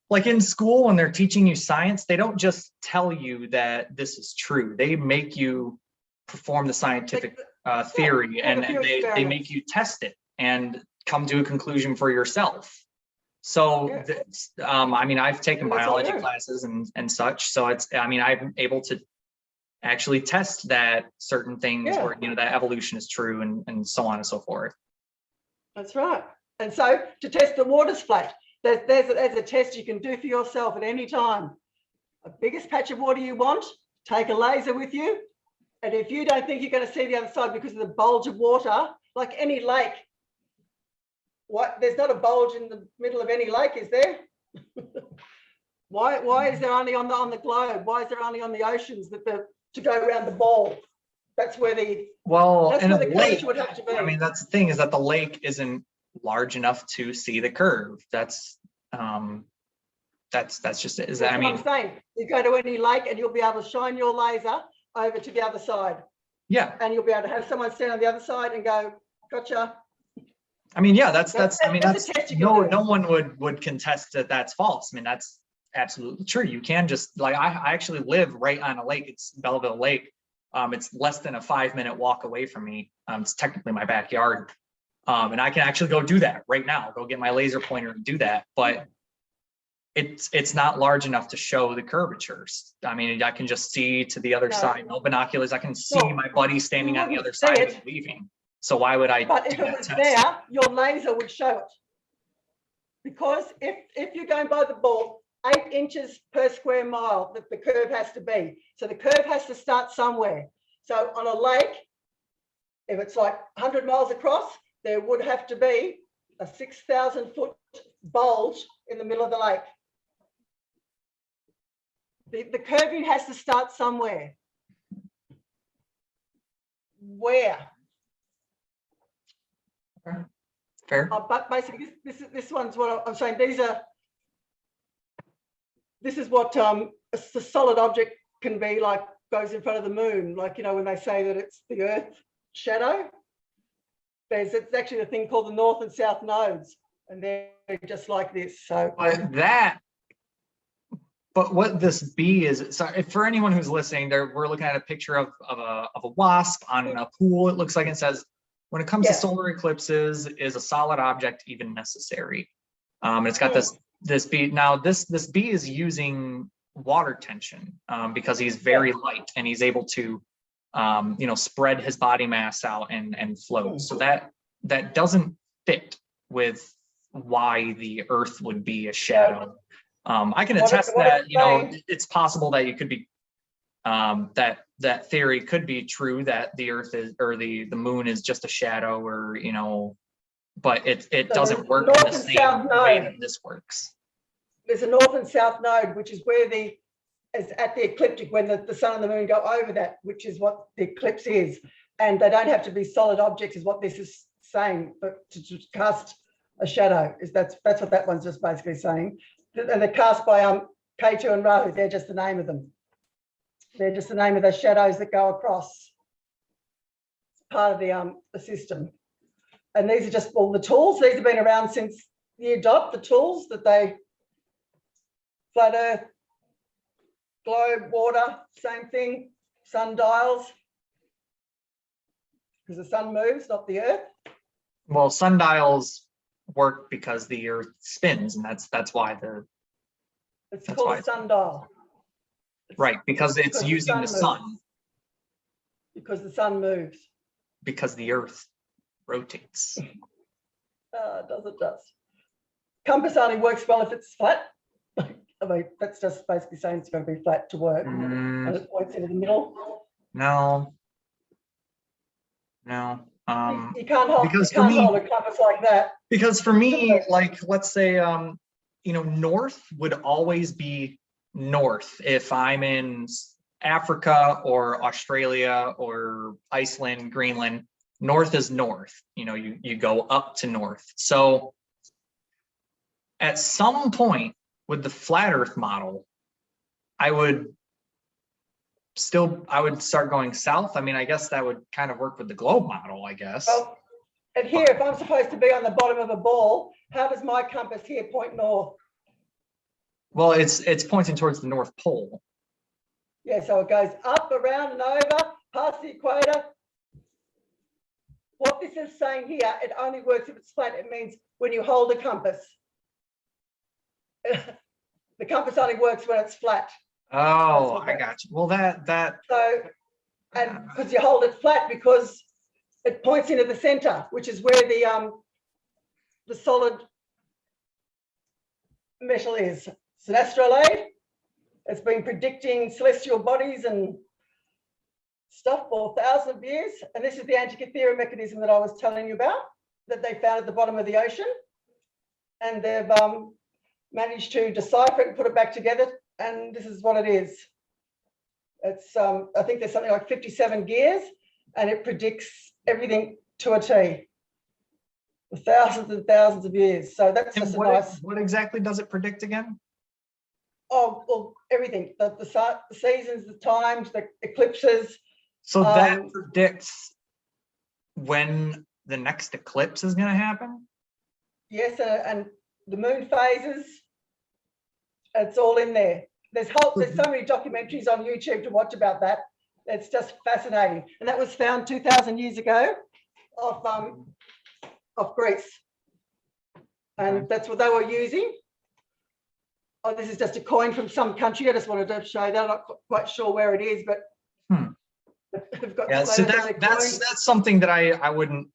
Like in school, when they're teaching you science, they don't just tell you that this is true. They make you perform the scientific theory, and they make you test it and come to a conclusion for yourself. So, I mean, I've taken biology classes and such. So I'm able to actually test that certain things where, that evolution is true and so on and so forth. That's right. And so to test the water's flat, there's a test you can do for yourself at any time. The biggest patch of water you want, take a laser with you. And if you don't think you're going to see the other side because of the bulge of water, like any lake, there's not a bulge in the middle of any lake, is there? Why is there only on the globe? Why is there only on the oceans to go around the ball? That's where the lake would have to be. I mean, that's the thing, is that the lake isn't large enough to see the curve. That's just it. I mean, I'm saying, you go to any lake and you'll be able to shine your laser over to the other side. Yeah. And you'll be able to have someone stand on the other side and go, gotcha. I mean, yeah, that's no one would contest that that's false. I mean, that's absolutely true. You can just like, I actually live right on a lake. It's Belleville Lake. It's less than a 5-minute walk away from me. It's technically my backyard. And I can actually go do that right now, go get my laser pointer and do that. But it's not large enough to show the curvatures. I mean, I can just see to the other No. side, no binoculars. I can see No, my buddy standing you on the wouldn't other see side it. of it leaving. So why would I But do if it that was test? there, your laser would show it. Because if you're going by the ball, 8 inches per square mile that the curve has to be. So the curve has to start somewhere. So on a lake, if it's like 100 miles across, there would have to be a 6,000 foot bulge in the middle of the lake. The curving has to start somewhere. Where? Fair. But basically, this one's what I'm saying. This is what a solid object can be like, goes in front of the moon. Like, you know, when they say that it's the Earth shadow, it's actually a thing called the north and south nodes, and they're just like this. So, but what this B is, so for anyone who's listening, we're looking at a picture of a wasp on a pool. It looks like it says, when it comes to solar eclipses, is a solid object even necessary? And it's got this B. Now this B is using water tension because he's very light and he's able to spread his body mass out and float. So that doesn't fit with why the Earth would be a shadow. I can attest that, it's possible that you could be, that theory could be true, that the Earth is, or the moon is just a shadow, or, but it doesn't work in the same way that this works. There's a north and south node, which is where is at the ecliptic, when the sun and the moon go over that, which is what the eclipse is. And they don't have to be solid objects, is what this is saying, but to cast a shadow, that's what that one's just basically saying. And they're cast by K2 and Rahu. They're just the name of them. They're just the name of the shadows that go across. It's part of the system. And these are just all the tools. These have been around since year dot, the tools that they, flat earth, globe, water, same thing, sundials, because the sun moves, not the earth. Well, sundials work because the Earth spins, and that's why it's called a sundial. Right, because it's using the sun. Because the sun moves. Because the Earth rotates. It does. Compass only works well if it's flat. I mean, that's just basically saying it's going to be flat to work. And it points into the middle. No. You can't hold a compass like that. Because for me, like, let's say, north would always be north. If I'm in Africa or Australia or Iceland, Greenland, north is north. You go up to north. So at some point with the flat Earth model, I would start going south. I mean, I guess that would kind of work with the globe model, I guess. Well, and here, if I'm supposed to be on the bottom of a ball, how does my compass here point north? Well, it's pointing towards the North Pole. Yeah, so it goes up, around, and over, past the equator. What this is saying here, it only works if it's flat. It means when you hold a compass. The compass only works when it's flat. Oh, I got you. Well, that. So, and because you hold it flat, because it points into the center, which is where the solid metal is. It's an astrolabe. It's been predicting celestial bodies and stuff for thousands of years. And this is the Antikythera mechanism that I was telling you about, that they found at the bottom of the ocean. And they've managed to decipher it and put it back together. And this is what it is. It's I think there's something like 57 gears, and it predicts everything to a T for thousands and thousands of years. So that's just what exactly does it predict again? Oh, well, everything, the seasons, the times, the eclipses. So that predicts when the next eclipse is going to happen? Yes, and the moon phases, It's all in there. There's so many documentaries on YouTube to watch about that. It's just fascinating. And that was found 2,000 years ago off Greece. And that's what they were using. Oh, this is just a coin from some country. I just wanted to show that. I'm not quite sure where it is, but they've got Yeah, so letters on their coins. that's something that I wouldn't.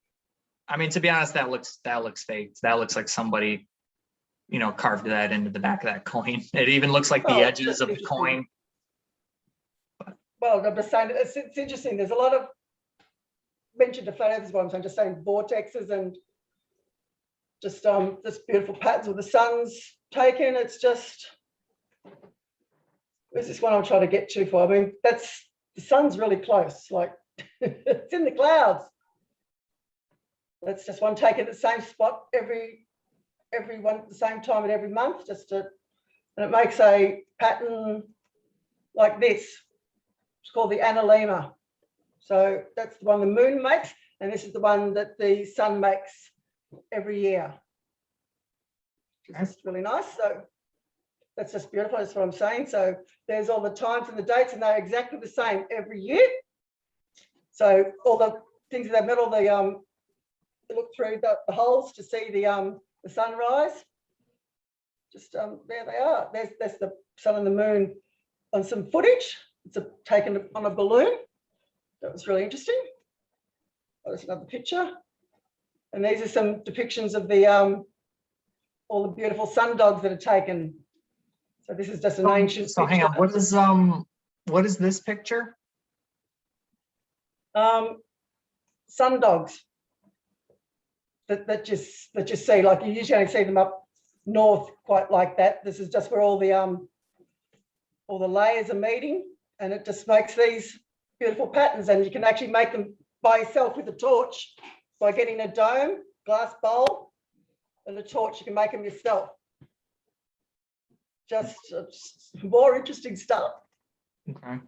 I mean, to be honest, that looks fake. That looks like somebody, you know, carved that into the back of that coin. It even looks like the Oh, edges that's of the interesting. coin. Well, I'm just saying it's interesting. There's a lot of mentioned the photos. What I'm saying, just saying vortexes and just beautiful patterns with the sun's taken. It's just, where's this one I'm trying to get to for? I mean, that's the sun's really close. Like it's in the clouds. That's just one taken at the same spot every one at the same time and every month. And it makes a pattern like this. It's called the analema. So that's the one the moon makes, and this is the one that the sun makes every year. It's really nice. So that's just beautiful. That's what I'm saying. So there's all the times and the dates, and they're exactly the same every year. So all the things in the middle, look through the holes to see the sunrise. Just there they are. That's the sun and the moon on some footage. It's taken on a balloon. That was really interesting. Oh, there's another picture. And these are some depictions of the all the beautiful sun dogs that are taken. So this is just an ancient So hang on, what is this picture? Sun dogs that you see, like you usually only see them up north quite like that. This is just where all the layers are meeting, and it just makes these beautiful patterns, and you can actually make them by yourself with a torch by getting a dome, glass bowl, and a torch. You can make them yourself. Just more interesting stuff. Okay.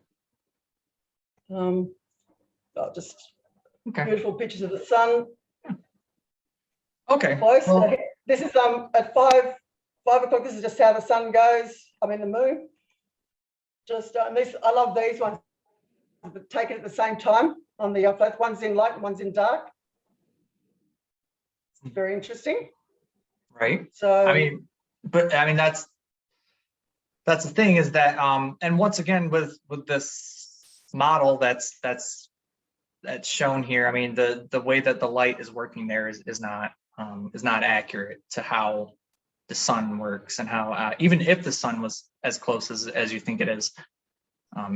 Okay. Beautiful pictures of the sun. Okay. Close. Well, This is at 5 o'clock. This is just how the sun goes. I mean the moon. Just I love these ones. Taken at the same time on the flat. One's in light and one's in dark. It's very interesting. right. So I mean, that's the thing is that and once again with this model that's shown here, I mean the way that the light is working there is not accurate to how the sun works, and how even if the sun was as close as you think it is,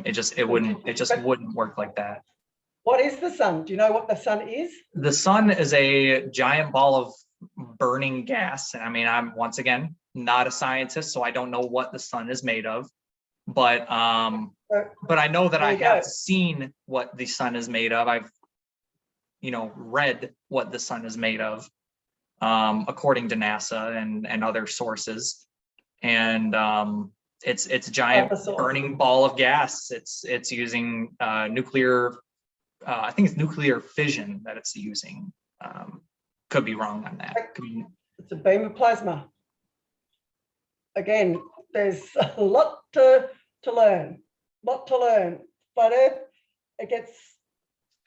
it just wouldn't work like that. what is the sun? Do you know what the sun is? The sun is a giant ball of burning gas, and I mean, I'm once again not a scientist, so I don't know what the sun is made of, but I know that I have seen what the sun is made of. I've read what the sun is made of, according to NASA and other sources, and it's a giant burning ball of gas. It's using nuclear, I think it's nuclear fission that it's using. Could be wrong on that. It's a beam of plasma. Again, there's a lot to learn, but it gets.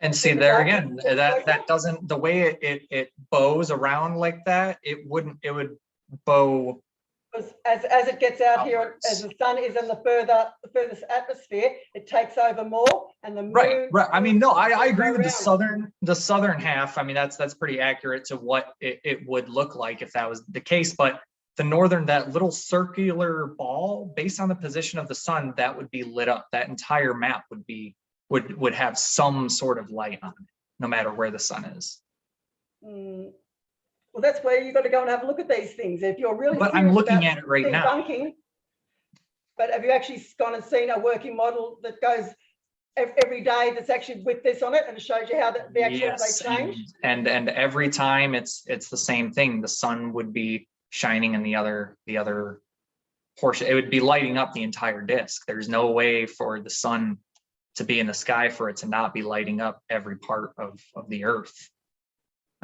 And see there again, that doesn't, the way it bows around like that, it would bow. As it gets out here, outwards. as the sun is in the furthest atmosphere, it takes over more, and the moon. Right. I mean, no, I agree with around. the southern half. I mean, that's pretty accurate to what it would look like if that was the case. But the northern, that little circular ball, based on the position of the sun, that would be lit up. That entire map would have some sort of light on it, no matter where the sun is. Well, that's where you've got to go and have a look at these things. If you're really. But I'm looking at it right now. But have you actually gone and seen a working model that goes every day that's actually with this on it, and it shows you how the actual they change? And every time it's the same thing. The sun would be shining in the other portion. It would be lighting up the entire disk. There's no way for the sun to be in the sky for it to not be lighting up every part of the earth.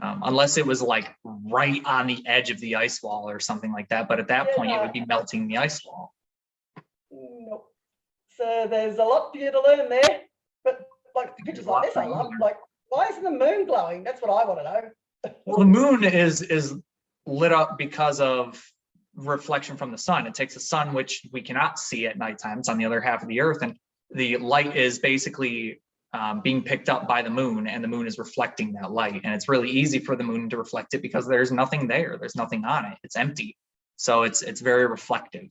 Unless it was like right on the edge of the ice wall or something like that. But at that point, it would be melting the ice wall. Nope. So there's a lot for you to learn there. But like pictures like this, I love. Like, why isn't the moon glowing? That's what I want to know. Well, the moon is lit up because of reflection from the sun. It takes the sun, which we cannot see at nighttime. It's on the other half of the earth, and the light is basically being picked up by the moon, and the moon is reflecting that light. And it's really easy for the moon to reflect it because there's nothing there. There's nothing on it. It's empty. So it's very reflective.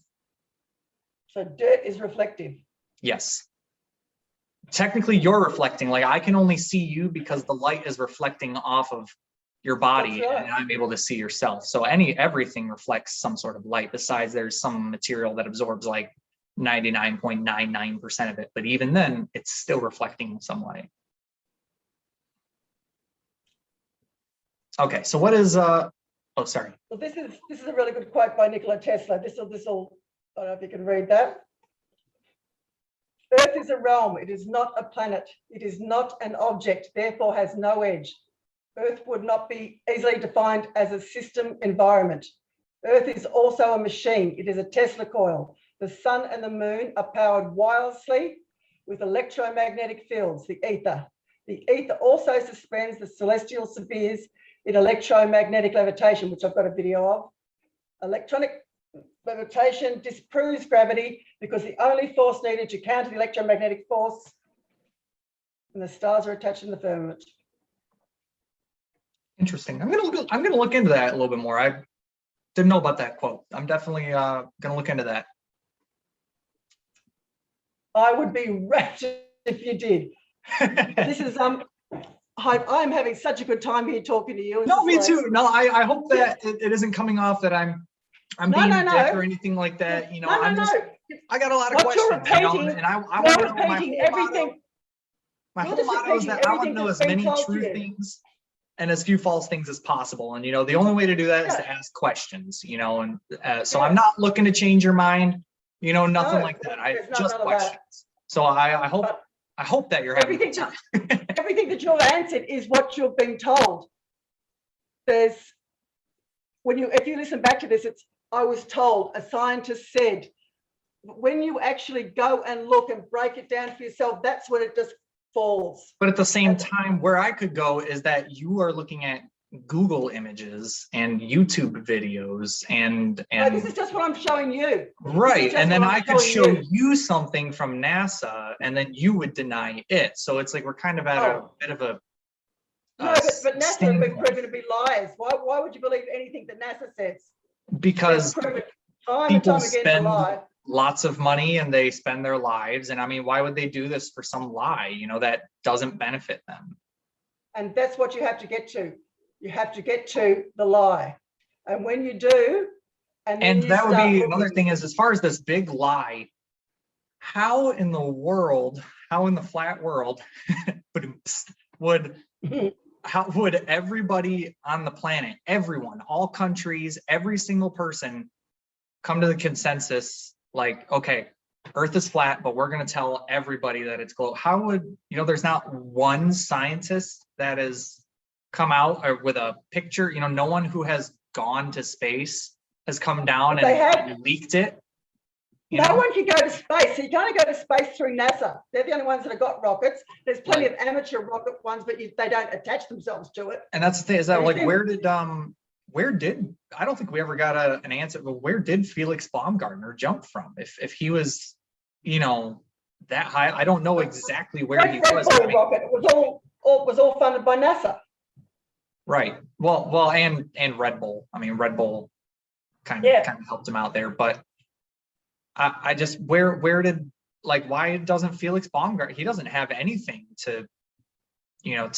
So dirt is reflective. Yes. Technically, you're reflecting. Like, I can only see you because the light is reflecting off of your body, That's right. and I'm able to see yourself. So everything reflects some sort of light. Besides, there's some material that absorbs like 99.99% of it, but even then it's still reflecting some light. Okay, so what is oh, sorry. Well, this is a really good quote by Nikola Tesla. This will I don't know if you can read that. Earth is a realm. It is not a planet. It is not an object, therefore has no edge. Earth would not be easily defined as a system environment. Earth is also a machine. It is a Tesla coil. The sun and the moon are powered wirelessly with electromagnetic fields, the ether. The ether also suspends the celestial spheres in electromagnetic levitation, which I've got a video of. Electronic levitation disproves gravity because the only force needed to counter the electromagnetic force, and the stars are attached in the firmament. Interesting. I'm gonna look into that a little bit more. I didn't know about that quote. I'm definitely gonna look into that. I would be wretched if you did. This is I'm having such a good time here talking to you. It's No, me like, too. No, I hope that it isn't coming off that I'm being a dick or anything like that. You know, I got a lot of What you're questions, you know, repeating, and I want to know repeating everything. my You're whole just motto is that repeating I want to everything know as that's been many told to true you. things and as few false things as possible. And, you know, the only way to do that is to ask questions, you know, and so I'm not looking to change your mind, you know, nothing like that. there's Just none of that. questions. So I hope that you're having a good time. Everything that you've answered is what you've been told. If you listen back to this, it's I was told, a scientist said. When you actually go and look and break it down for yourself, that's when it just falls. But at the same time, where I could go is that you are looking at Google images and YouTube videos and No, this is just what I'm showing you. right. And then I could show you. you something from NASA and then you would deny it. So it's like we're kind of at a bit of a no, but NASA have been proven to be liars. Why would you believe anything that NASA says? because people spend lie. lots of money and they spend their lives. And I mean, why would they do this for some lie, you know, that doesn't benefit them? And that's what you have to get to. You have to get to the lie. And when you do, and that would be another thing is, as far as this big lie, how in the flat world would everybody on the planet, everyone, all countries, every single person come to the consensus like, okay, Earth is flat, but we're going to tell everybody that it's globe? How would, you know, there's not one scientist that has come out with a picture, you know, no one who has gone to space has come down and leaked it. No one can go to space. So you can't go to space through NASA. They're the only ones that have got rockets. There's plenty of amateur rocket ones, but they don't attach themselves to it. And that's the thing, is that like, where did I don't think we ever got an answer, but where did Felix Baumgartner jump from? If he was, you know, that high, I don't know exactly where he was. Rocket was all funded by NASA. Right. Well, and Red Bull. I mean, Red Bull kind of helped him out there, but I just, where did, like, why doesn't Felix Baumgartner, he doesn't have anything to, you know,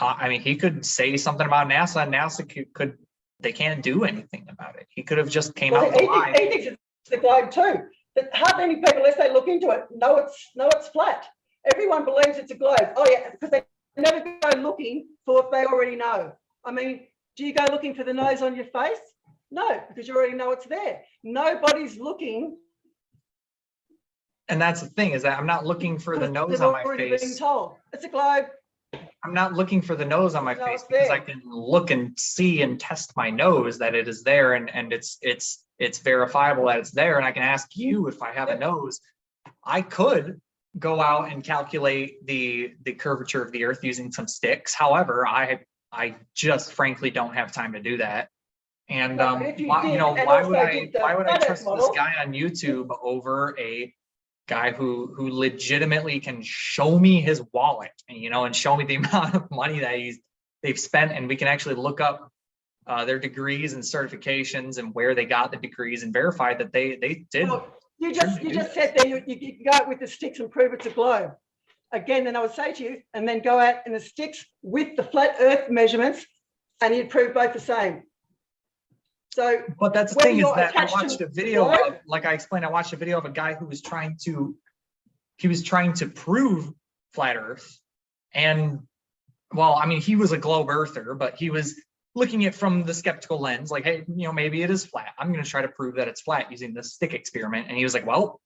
I mean, he could say something about NASA and NASA could they can't do anything about it. He could have just came out with a lie. He thinks it's the globe too. But hardly any people, unless they look into it, know it's flat. Everyone believes it's a globe. Oh yeah, because they never go looking for what they already know. I mean, do you go looking for the nose on your face? No, because you already know it's there. Nobody's looking. And that's the thing, is that I'm not looking for the nose on my face. Being told it's a globe. I'm not looking for the nose on my No, face it's because I there. can look and see and test my nose that it is there, and it's verifiable that it's there, and I can ask you if I have a Yep. nose. I could go out and calculate the curvature of the earth using some sticks. However, I just frankly don't have time to do that. And No, but if you why, did, and why would also I did the why would I flat Earth trust this model, guy on YouTube over a guy who legitimately can show me his wallet and and show me the amount of money that they've spent, and we can actually look up their degrees and certifications and where they got the degrees and verify that they did. well, you just said there you go out with the sticks and prove it's a globe. Again, then I would say to you, and then go out in the sticks with the flat Earth measurements, and you'd prove both the same. So, But that's the whether thing is you're that I attached watched to a video the of, like I explained, I watched a video of a guy who was trying to prove flat Earth. And well, I mean, he was a globe earther, but he was looking at it from the skeptical lens, like, hey, maybe it is flat. I'm going to try to prove that it's flat using this stick experiment. And he was like, well,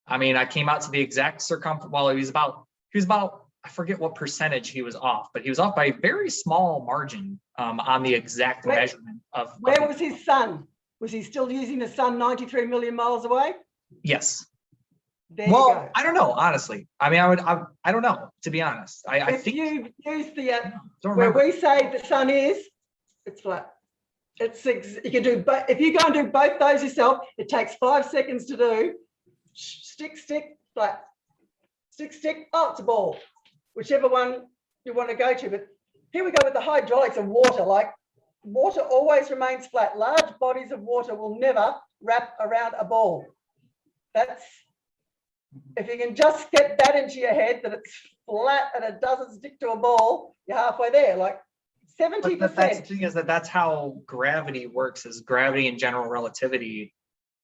I mean, I came out to the exact circumference. Well, he was about, I forget what percentage he was off, but he was off by a very small margin on the exact measurement of. where was his sun? Was he still using the sun 93 million miles away? Yes. There you Well, go. I don't know, honestly. I mean, I don't know, to be honest. I If think you use the don't where remember. we say the sun is, it's flat. You can do, but if you go and do both those yourself, it takes 5 seconds to do. Stick, flat. Stick. Oh, it's a ball. Whichever one you want to go to. But here we go with the hydraulics of water. Like, water always remains flat. Large bodies of water will never wrap around a ball. That's, if you can just get that into your head, that it's flat and it doesn't stick to a ball, you're halfway there. Like 70%. But that's the thing, is that's how gravity works. Is gravity and general relativity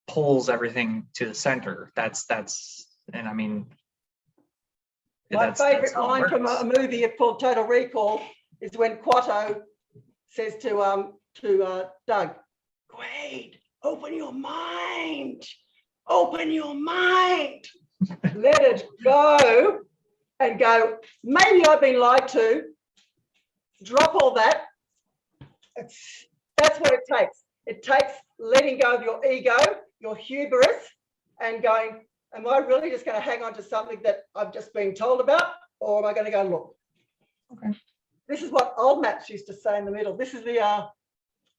pulls everything to the center. And I mean, My favorite line from a movie called Total Recall is when Quato says to Doug, Quaid, open your mind. Open your mind. Let it go and go, maybe I've been lied to. Drop all that. That's what it takes. It takes letting go of your ego, your hubris, and going, am I really just going to hang on to something that I've just been told about, or am I going to go look? Okay. This is what old maps used to say in the middle. This is the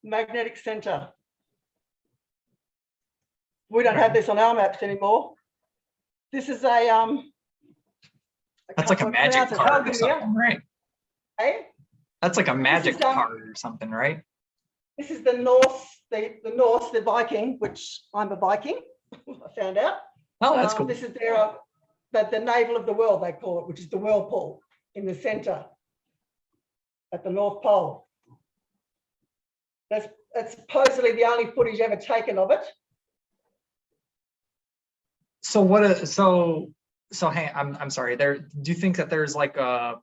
magnetic center. We don't have this on our maps anymore. This is a that's like a magic card or something, right? Hey? That's like a magic is, card or something, right? This is the Norse, the Viking, which I'm a Viking, I found out. Oh, that's cool. This is their the navel of the world, they call it, which is the whirlpool in the center at the North Pole. That's supposedly the only footage ever taken of it. So what? So hey, I'm sorry. Do you think that there's like a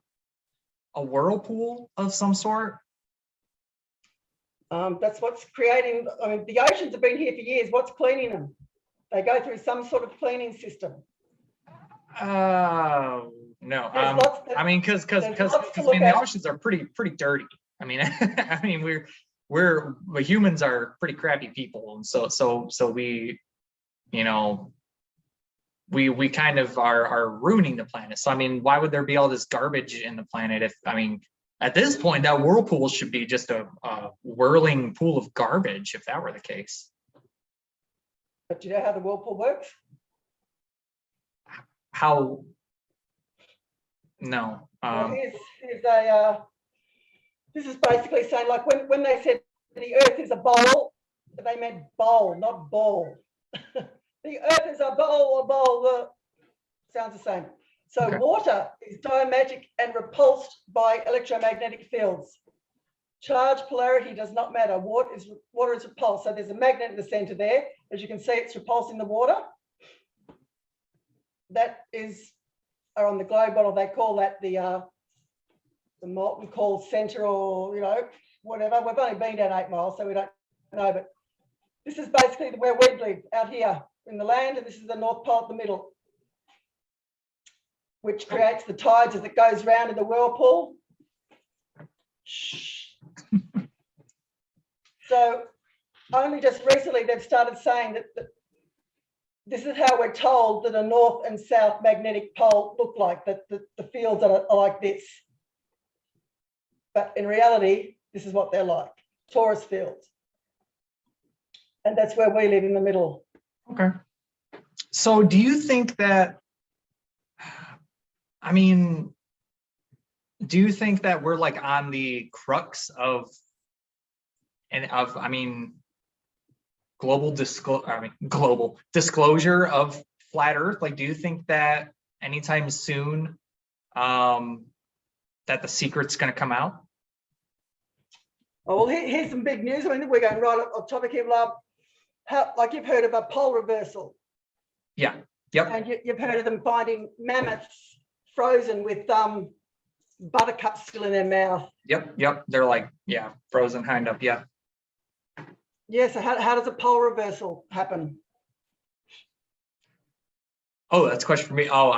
whirlpool of some sort? That's what's creating. I mean, the oceans have been here for years. What's cleaning them? They go through some sort of cleaning system. No. I mean, because the oceans are pretty dirty. I mean, I mean, we're humans are pretty crappy people, and so we, we kind of are ruining the planet. So I mean, why would there be all this garbage in the planet? If, I mean, at this point, that whirlpool should be just a whirling pool of garbage, if that were the case. But do you know how the whirlpool works? How? No. Well, this is basically saying, like, when they said the Earth is a bowl, they meant bowl, not ball. The Earth is a bowl, sounds the same. So Okay. Water is diamagic and repulsed by electromagnetic fields. Charge polarity does not matter. Water is repulsed. So there's a magnet in the center there. As you can see, it's repulsing the water. That is, on the globe model, they call that the molten core center, or whatever. We've only been down 8 miles, so we don't know. But this is basically where we live, out here in the land, and this is the North Pole in the middle. which creates the tides as it goes round in the whirlpool. Shh. So only just recently they've started saying that this is how we're told that a north and south magnetic pole look like, that the fields are like this. But in reality, this is what they're like, torus fields. And that's where we live in the middle. Okay. So do you think that, I mean, do you think that we're like on the crux of global disclosure of flat Earth? Like, do you think that anytime soon that the secret's going to come out? Oh, well, here's some big news. I mean, we're going right on topic here, love. Like you've heard of a pole reversal. Yeah. Yep. And you've heard of them finding mammoths frozen with buttercups still in their mouth. Yep. They're like, yeah, frozen kind of, yeah. Yeah, so how does a pole reversal happen? Oh, that's a question for me. Oh,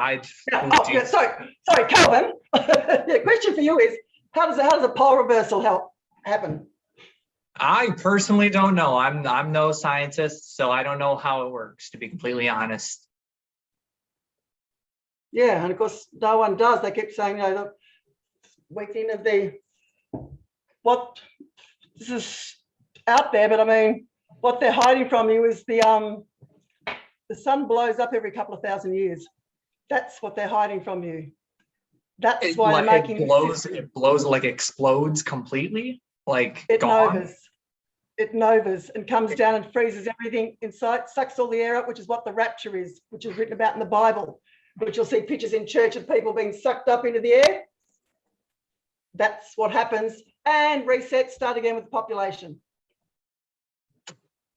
sorry, Calvin. The question for you is, how does a pole reversal happen? I personally don't know. I'm no scientist, so I don't know how it works, to be completely honest. Yeah, and of course, no one does. They keep saying, the weakening of this is out there, but I mean, what they're hiding from you is the sun blows up every couple of thousand years. That's what they're hiding from you. That's why they're making it blows like explodes completely, like it gone. It novas and comes down and freezes everything inside, sucks all the air up, which is what the rapture is, which is written about in the Bible, which you'll see pictures in church of people being sucked up into the air. That's what happens, and reset, start again with the population.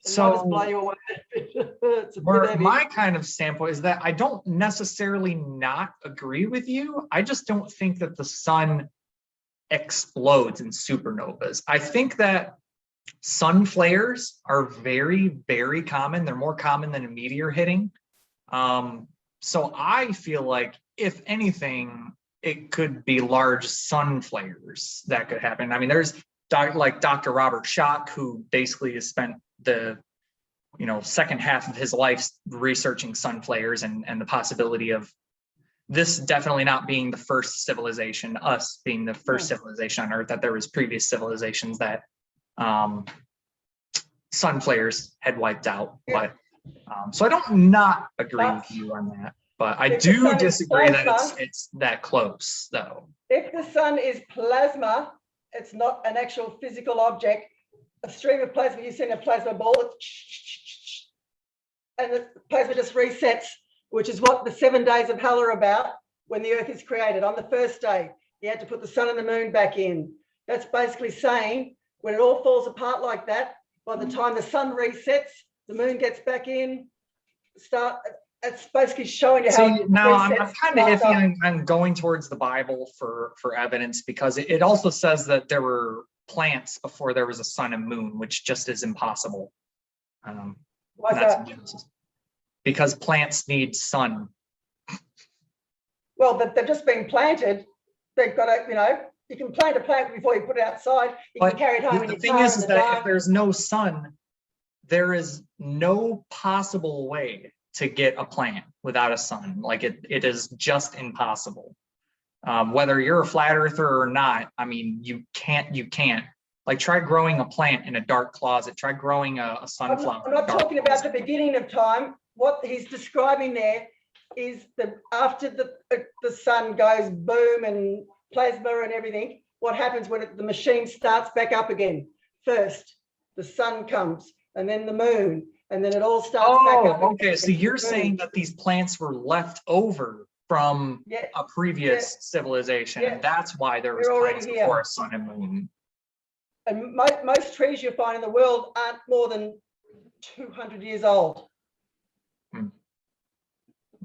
So just blow you away. my kind of standpoint is that I don't necessarily not agree with you. I just don't think that the sun explodes in supernovas. I think that sun flares are very, very common. They're more common than a meteor hitting. So I feel like, if anything, it could be large sun flares that could happen. I mean, there's like Dr. Robert Schoch, who basically has spent the second half of his life researching sun flares and the possibility of this definitely not being the first civilization, us being the first civilization on Earth, that there was previous civilizations that sun flares had wiped out. But so I don't not agree with you on that, but I do disagree that it's that close, though. If the sun is plasma, it's not an actual physical object. A stream of plasma, you send a plasma ball, and the plasma just resets, which is what the 7 days of hell are about when the Earth is created. On the first day, you had to put the sun and the moon back in. That's basically saying, when it all falls apart like that, by the time the sun resets, the moon gets back in, it's basically showing you how. Now I'm kind of iffy on going towards the Bible for evidence, because it also says that there were plants before there was a sun and moon, which just is impossible. Why's that? Because plants need sun. Well, they've just been planted. They've got to, you can plant a plant before you put it outside. You can carry it home. The thing is that if there's no sun, there is no possible way to get a plant without a sun. Like it is just impossible. Whether you're a flat earther or not, I mean, you can't. Like, try growing a plant in a dark closet. Try growing a sunflower. I'm not talking about the beginning of time. What he's describing there is after the sun goes boom and plasma and everything, what happens when the machine starts back up again? First, the sun comes, and then the moon, and then it all starts back up. Okay. So you're saying that these plants were left over from a previous civilization, and that's why there was plants before a sun and moon. And most trees you find in the world aren't more than 200 years old.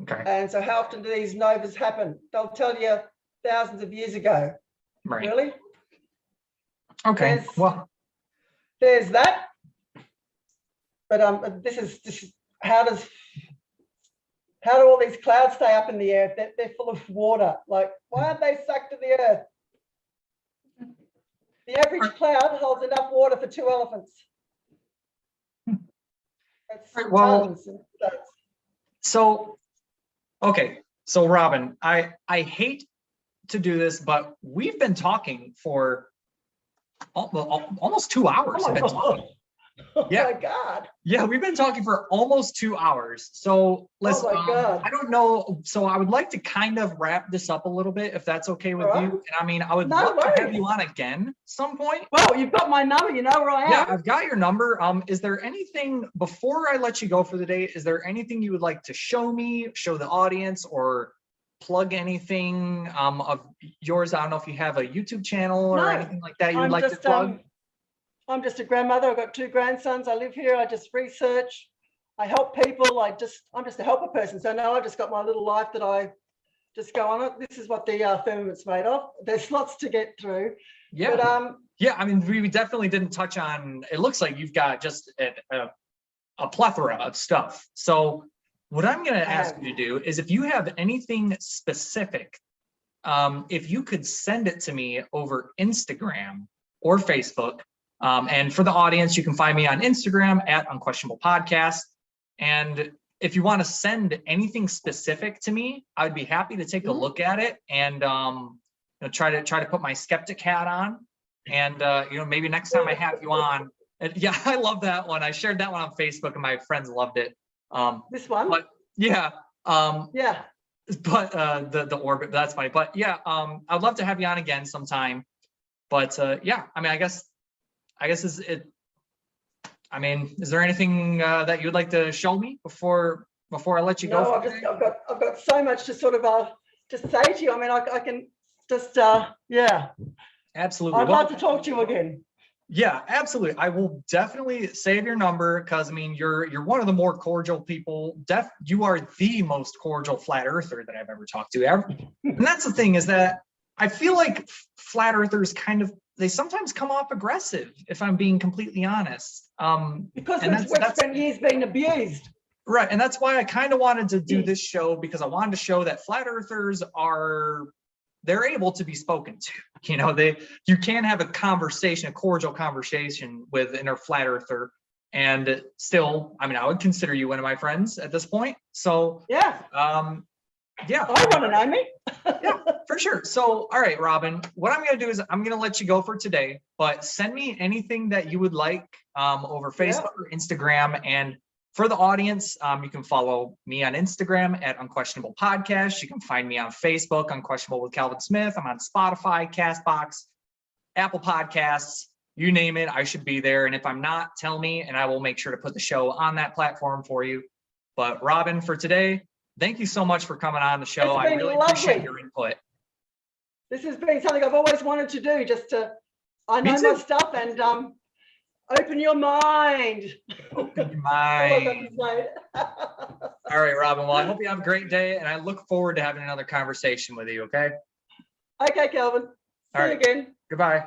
Okay. And so how often do these novas happen? They'll tell you thousands of years ago. Right. Really? Okay. There's that. But this is how how do all these clouds stay up in the air if they're full of water? Like, why aren't they sucked to the earth? The average cloud holds enough water for 2 elephants. That's Right, well- tons and tons. So, okay, so Robyn, I hate to do this, but we've been talking for almost 2 hours. Oh my We've been talking. God. Oh Yeah. my God. Yeah, we've been talking for almost 2 hours. So listen, Oh my God. I don't know. So I would like to kind of wrap this up a little bit, if that's okay with All right. you. And I mean, I would No love to have worries. you on again some point. Well, you've got my number. You know where I am. Yeah, I've got your number. Is there anything before I let you go for the day? Is there anything you would like to show me, show the audience, or plug anything of yours? I don't know if you have a YouTube channel or No, anything like that you would I'm like to just plug. I'm just a grandmother. I've got 2 grandsons. I live here. I just research. I help people. I'm just a helper person. So now I've just got my little life that I just go on it. This is what the firmament's made of. There's lots to get through. Yeah. But Yeah, I mean, we definitely didn't touch on, it looks like you've got just a plethora of stuff. So what I'm going to ask have. you to do is, if you have anything specific, if you could send it to me over Instagram or Facebook. And for the audience, you can find me on Instagram at Unquestionable Podcast. And if you want to send anything specific to me, I'd be happy to take a look at it and try to put my skeptic hat on. And maybe next time I have you on. Yeah, I love that one. I shared that one on Facebook and my friends loved it. this one. But yeah. Yeah. But the orbit, that's funny. But yeah, I'd love to have you on again sometime. But yeah, I mean, I guess is there anything that you'd like to show me before I let you go? No, I've got so much to sort of just say to you. I mean, I can just yeah. Absolutely. I'd love to talk to you again. Yeah, absolutely. I will definitely save your number, because I mean, you're one of the more cordial people. You are the most cordial flat earther that I've ever talked to ever. And that's the thing, is that I feel like flat earthers they sometimes come off aggressive, if I'm being completely honest. Because and we've spent years being abused. Right. And that's why I kind of wanted to do this show, because I wanted to show that flat earthers they're able to be spoken to. You can have a cordial conversation with a flat earther, and still, I mean, I would consider you one of my friends at this point. So yeah. Yeah. I want to know me. Yeah, for sure. So, all right, Robyn, what I'm going to do is I'm going to let you go for today, but send me anything that you would like over Facebook or Instagram. And for the audience, you can follow me on Instagram at Unquestionable Podcast. You can find me on Facebook, Unquestionable with Calvin Smith. I'm on Spotify, Castbox, Apple Podcasts, you name it, I should be there. And if I'm not, tell me, and I will make sure to put the show on that platform for you. But Robyn, for today, thank you so much for coming on the show. I really appreciate your input. This has been something I've always wanted to do, I know my stuff, and open your mind. Open your mind. All right, Robyn. Well, I hope you have a great day, and I look forward to having another conversation with you, okay? Okay, Calvin. See you again. Goodbye.